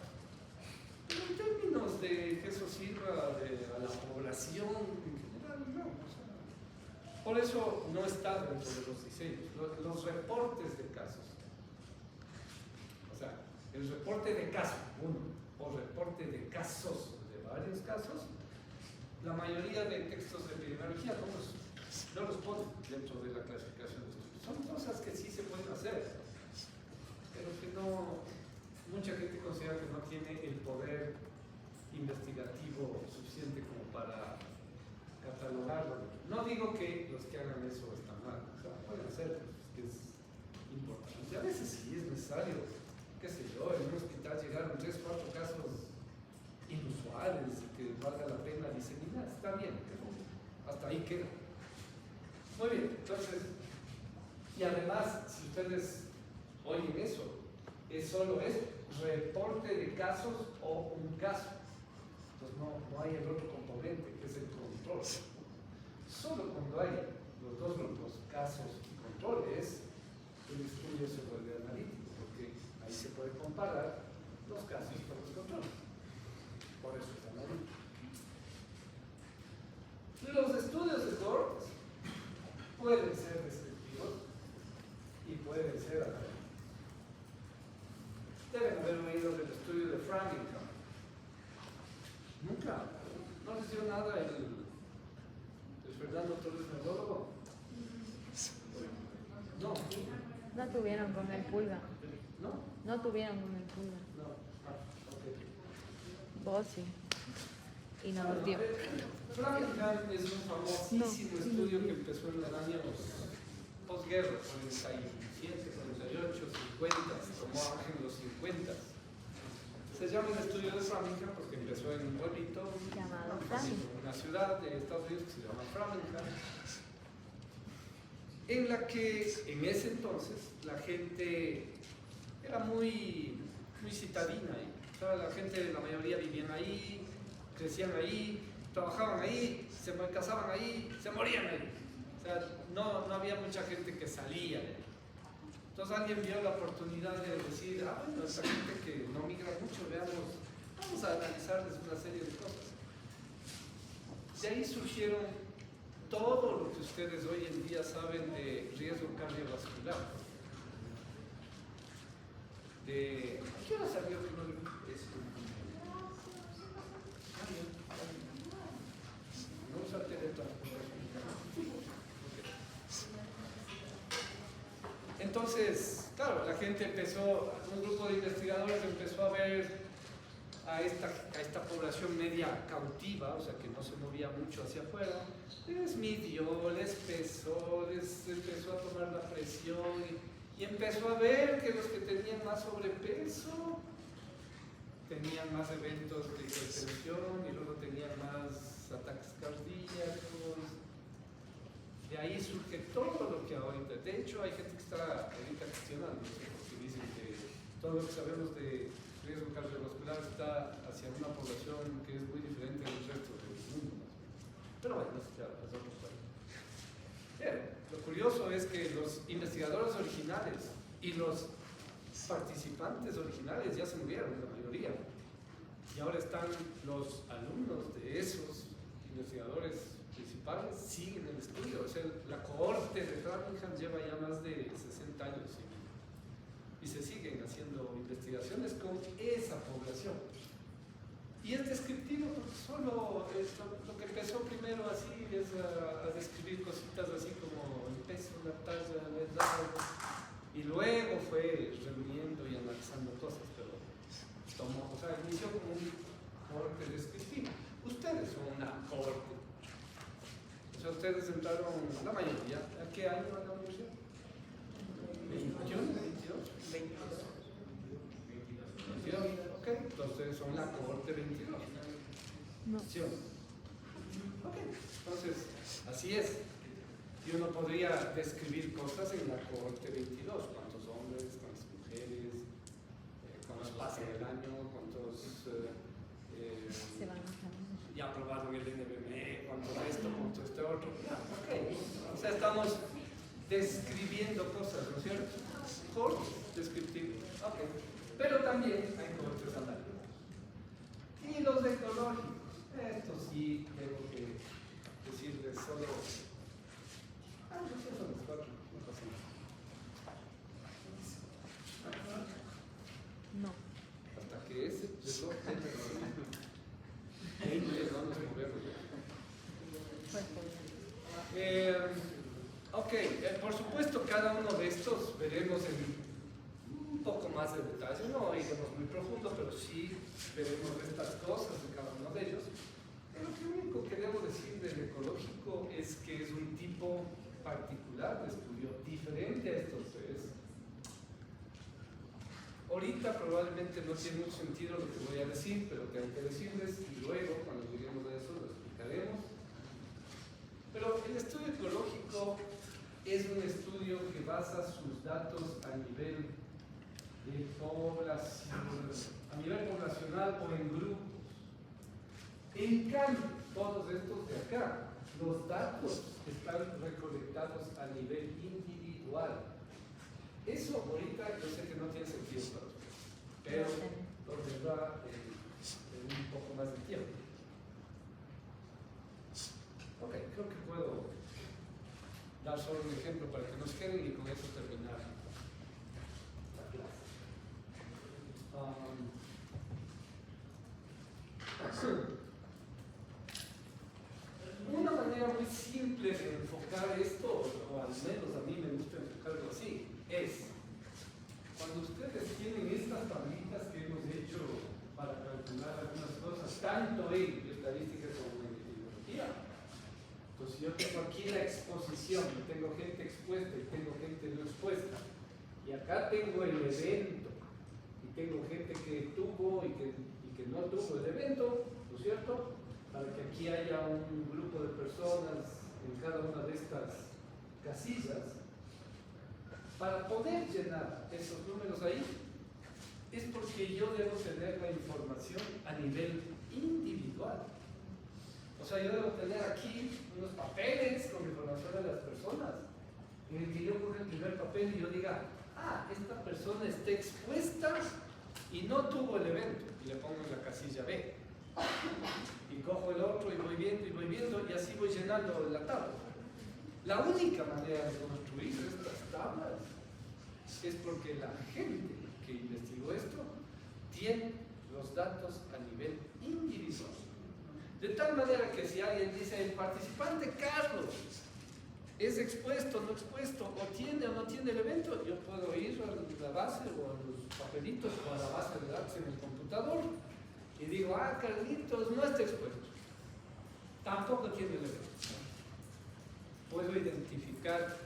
Pero en términos de que eso sirva a la población en general, no. O sea, Por eso no está dentro de los diseños. Los reportes de casos. O sea, el reporte de caso, uno, o reporte de casos, de varios casos, la mayoría de textos de epidemiología no los ponen dentro de la clasificación de estudios. Son cosas que sí se pueden hacer, pero que no, mucha gente considera que no tiene el poder investigativo suficiente como para catalogarlo. No digo que los que hagan eso están mal, o sea, pueden hacerlo, que es importante. A veces sí es necesario, qué sé yo, en un hospital llegaron 3 o 4 casos inusuales y que valga la pena diseminar, está bien, hasta ahí queda. Muy bien, entonces, y además, si ustedes oyen eso, es solo eso, reporte de casos o un caso. Entonces no hay el otro componente, que es el control. Solo cuando hay los dos grupos, casos y controles, el estudio se vuelve analítico, porque ahí se puede comparar los casos con los controles. Por eso es analítico. Los estudios de cohortes pueden ser descriptivos y pueden ser analíticos. Deben haber oído del estudio de Framingham. Nunca. No les dio nada el Fernando Torres Neurólogo. No. No tuvieron con el pulga. No. No tuvieron con el pulga. No. Ok. Vos sí. Y no nos dio. Framingham es un famosísimo estudio que empezó en los años posguerra, 47, 48, 50, tomó auge en los 50. Se llama el estudio de Framingham porque empezó en un pueblito, Llamado Framingham. una ciudad de Estados Unidos que se llama Framingham, en la que en ese entonces la gente era muy citadina ahí. O sea, la gente, la mayoría vivían ahí, crecían ahí, trabajaban ahí, se casaban ahí, se morían ahí. O sea, no había mucha gente que salía de ahí. Entonces alguien vio la oportunidad de decir, bueno, esta gente que no migra mucho, vamos a analizarles una serie de cosas. De ahí surgieron todo lo que ustedes hoy en día saben de riesgo cardiovascular. ¿A qué hora salió que no le no usa teléfono? Entonces, claro, la gente empezó, un grupo de investigadores empezó a ver a esta población media cautiva, o sea que no se movía mucho hacia afuera, les midió, les pesó, les empezó a tomar la presión y empezó a ver que los que tenían más sobrepeso tenían más eventos de hipertensión y luego tenían más ataques cardíacos. De ahí surge todo lo que ahorita, de hecho hay gente que está ahorita cuestionando, porque dicen que todo lo que sabemos de riesgo cardiovascular está hacia una población que es muy diferente del resto del mundo. Pero bueno, eso ya es otro tema. Bien, lo curioso es que los investigadores originales y los participantes originales ya se murieron, la mayoría. Y ahora están los alumnos de esos investigadores principales, siguen el estudio. O sea, la cohorte de Framingham lleva ya más de 60 años y se siguen haciendo investigaciones con esa población. Y es descriptivo porque solo lo que empezó primero así es a describir cositas así como el peso, la talla, la edad, y luego fue reuniendo y analizando cosas, pero tomó, o sea, inició como un cohorte descriptivo. Ustedes son una cohorte. O sea, ustedes entraron, la mayoría, ¿a qué año a la universidad? 21, 22, 22. 22, ok, entonces son la cohorte 22. No. ¿Sí o no? Ok, entonces, así es. Y uno podría describir cosas en la cohorte 22, cuántos hombres, cuántas mujeres, cuántos pasan el año, cuántos Se van a cambiar. ya aprobaron el NBM, cuánto esto, cuánto este otro. Okay. O sea, estamos describiendo cosas, ¿no es cierto? Cohortes descriptivos. Okay. Pero también hay cohortes analíticos. Y los etológicos, esto sí tengo que decirles solo Ok, por supuesto cada uno de estos veremos en un poco más de detalle, no iremos muy profundo, pero sí veremos estas cosas de cada uno de ellos. Lo único que debo decir del ecológico es que es un tipo particular de estudio, diferente a estos tres. Ahorita probablemente no tiene mucho sentido lo que voy a decir, pero tengo que decirles y luego, cuando lleguemos a eso, lo explicaremos. Pero el estudio ecológico es un estudio que basa sus datos a nivel de población, a nivel poblacional o en grupos. En cambio, todos estos de acá, los datos están recolectados a nivel individual. Eso ahorita yo sé que no tiene sentido para ustedes, pero lo tendrá en un poco más de tiempo. Ok, creo que puedo dar solo un ejemplo para que nos queden y con eso terminar la clase. Una manera muy simple de enfocar esto, o al menos a mí me gusta enfocarlo así, es cuando ustedes tienen estas tablitas que hemos hecho para calcular algunas cosas, tanto en estadística como en epidemiología. Entonces yo tengo aquí la exposición, y tengo gente expuesta y tengo gente no expuesta. Y acá tengo el evento, y tengo gente que tuvo y que no tuvo el evento, ¿no es cierto? Para que aquí haya un grupo de personas en cada una de estas casillas. Para poder llenar esos números ahí, es porque yo debo tener la información a nivel individual. O sea, yo debo tener aquí unos papeles con información de las personas, en el que yo coja el primer papel y yo diga, esta persona está expuesta y no tuvo el evento, y le pongo en la casilla B. Y cojo el otro y voy viendo, y así voy llenando la tabla. La única manera de construir estas tablas es porque la gente que investigó esto tiene los datos a nivel individual. De tal manera que si alguien dice, el participante Carlos es expuesto, no expuesto, o tiene o no tiene el evento, yo puedo ir a la base o a los papelitos o a la base de datos en el computador y digo, Carlitos no está expuesto, tampoco tiene el evento. Puedo identificar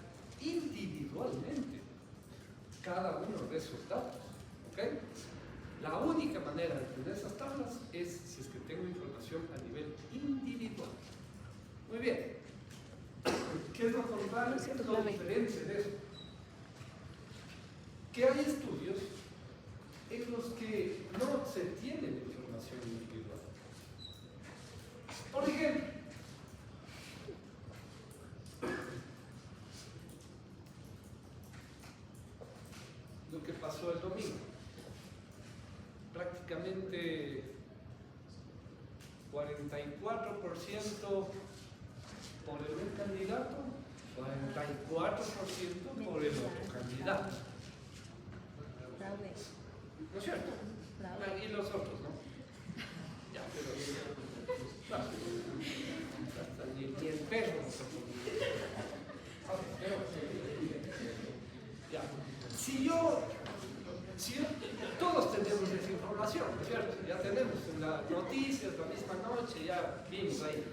individualmente cada uno de esos datos, ¿ok? La única manera de tener esas tablas es si es que tengo información a nivel individual. Muy bien. ¿Qué es lo contrario? ¿Qué es lo diferente de eso? Que hay estudios en los que no se tiene la información individual. Por ejemplo, lo que pasó el domingo. Prácticamente 44% por el un candidato, 44% por el otro candidato. ¿No es cierto? Y los otros, ¿no? Ya, pero hasta ni el perro no se pone. Ya. Si yo, todos tenemos esa información, ¿no es cierto? Ya tenemos en las noticias, la misma noche, ya vimos ahí.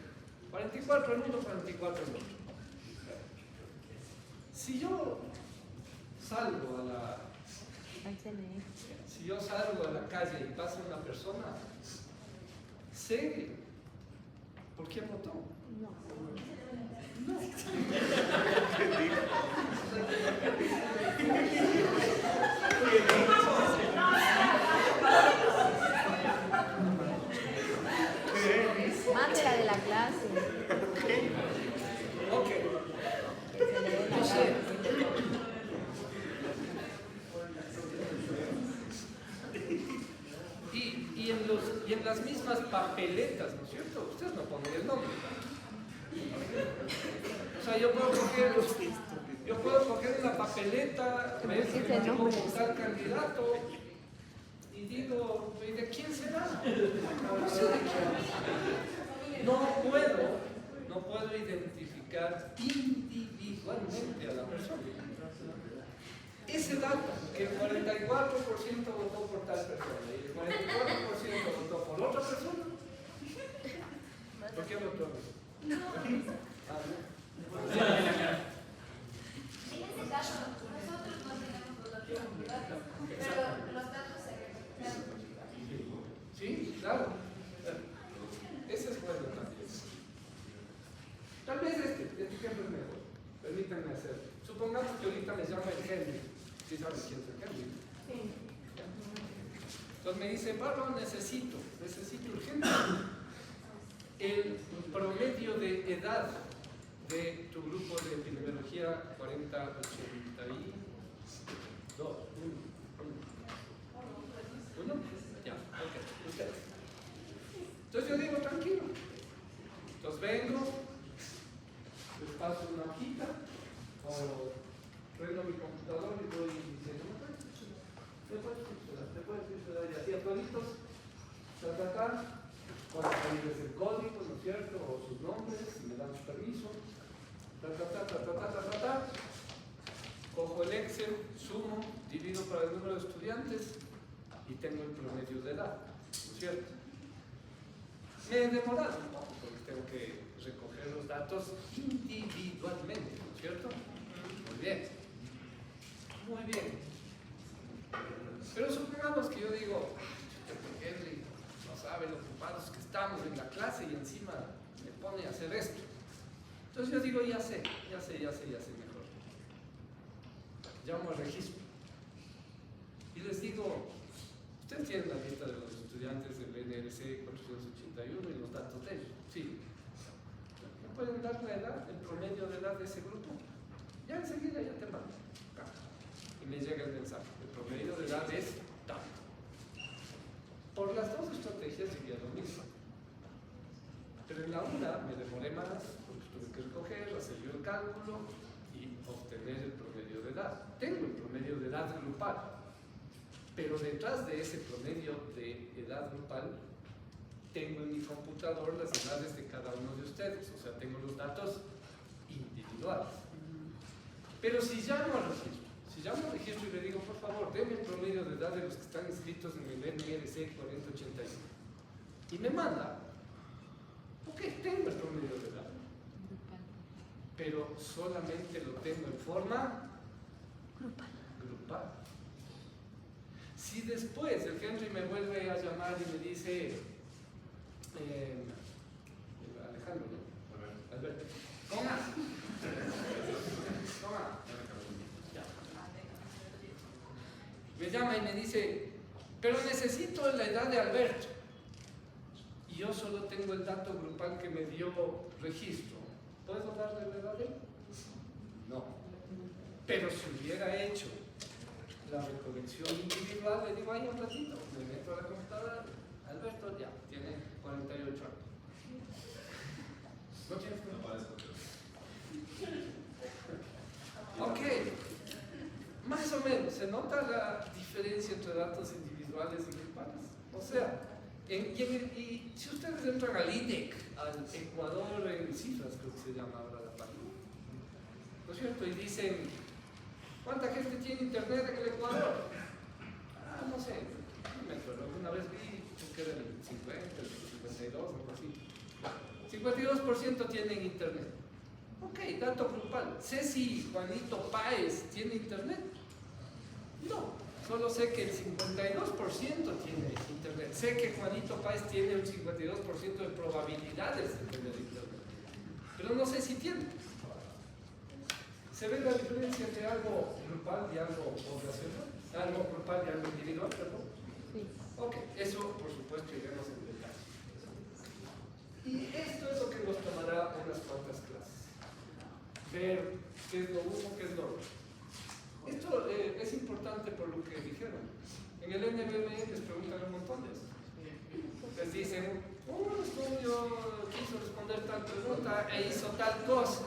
44 en uno, 44 en otro. Si yo salgo a la calle y pasa una persona, sé por quién votó. No. Mándela de la clase. Ok. No sé. Y en las mismas papeletas, ¿no es cierto? Ustedes no ponen el nombre. O sea, yo puedo coger una papeleta, ver si tengo tal candidato y digo, ¿de quién será? No sé de quién. No puedo identificar individualmente a la persona. Ese dato, que el 44% votó por tal persona y el 44% votó por otra persona, ¿por qué votó? No. Ah, ¿no? En ese caso, nosotros no tenemos votación, pero los datos se reflejan. Sí, claro. Ese es bueno también. Tal vez este ejemplo es mejor. Permítanme hacerlo. Supongamos que ahorita me llama el Henry. ¿Sí saben quién es el Henry? Sí. Entonces me dice, Pablo, necesito urgente el promedio de edad de tu grupo de epidemiología 4082. ¿Uno? Ya, ok. Ustedes. Entonces yo digo, tranquilo. Entonces vengo, les paso una hojita o prendo mi computador y voy diciendo, te puedes suceder y así a toditos, cuando es el código, ¿no es cierto? O sus nombres, si me dan su permiso, cojo el Excel, sumo, divido para el número de estudiantes y tengo el promedio de edad, ¿no es cierto? Me he demorado un poco porque tengo que recoger los datos individualmente, ¿no es cierto? Muy bien. Muy bien. Pero supongamos que yo digo, Henry no sabe lo ocupados que estamos en la clase y encima me pone a hacer esto. Entonces yo digo, ya sé mejor. Llamo al registro. Y les digo, ustedes tienen la lista de los estudiantes del NRC 481 y los datos de ellos. Sí. ¿Me pueden dar la edad, el promedio de edad de ese grupo? Ya enseguida ya te mando. Y me llega el mensaje. El promedio de edad es tanto. Por las dos estrategias sería lo mismo. Pero en la una me demoré más porque tuve que recoger, hacer yo el cálculo y obtener el promedio de edad. Tengo el promedio de edad grupal, pero detrás de ese promedio de edad grupal tengo en mi computador las edades de cada uno de ustedes, o sea, tengo los datos individuales. Pero si llamo al registro y le digo, por favor, denme el promedio de edad de los que están inscritos en el NRC 4081 y me manda, ok, tengo el promedio de edad, pero solamente lo tengo en forma grupal. Si después el Henry me vuelve a llamar y me dice, Alejandro, ¿no? Alberto, toma. Me llama y me dice, pero necesito la edad de Alberto. Y yo solo tengo el dato grupal que me dio registro. ¿Puedo darle la edad de él? No. Pero si hubiera hecho la recolección individual, le digo, ahí un ratito, me meto a la computadora, Alberto ya, tiene 48 años. ¿No tienes? No parezco. Ok. Más o menos, ¿se nota la diferencia entre datos individuales y grupales? O sea, y si ustedes entran al INEC, al Ecuador en cifras, creo que se llama ahora la página, ¿no es cierto? Y dicen, ¿cuánta gente tiene internet en el Ecuador? No sé, no me acuerdo, alguna vez vi que era el 50, el 52, algo así. 52% tienen internet. Ok, dato grupal. ¿Sé si Juanito Páez tiene internet? No, solo sé que el 52% tiene internet. Sé que Juanito Páez tiene un 52% de probabilidades de tener internet. Pero no sé si tiene. ¿Se ve la diferencia entre algo grupal y algo poblacional? Algo grupal y algo individual, perdón. Sí. Ok, eso por supuesto iremos en detalle. Y esto es lo que nos tomará unas cuantas clases. Ver qué es lo uno, qué es lo otro. Esto es importante por lo que dijeron. En el NBM les preguntan un montón de eso. Les dicen, un estudio quiso responder tal pregunta e hizo tal cosa.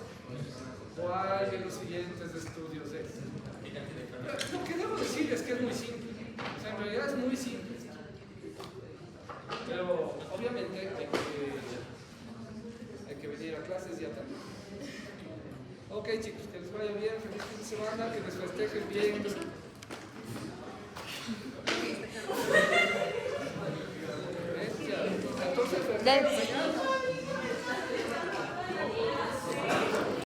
¿Cuál de los siguientes estudios es? Lo que debo decir es que es muy simple. O sea, en realidad es muy simple. Pero obviamente hay que venir a clases y aprender. Ok, chicos, que les vaya bien, feliz fin de semana, que les festejen bien. Entonces, Ya.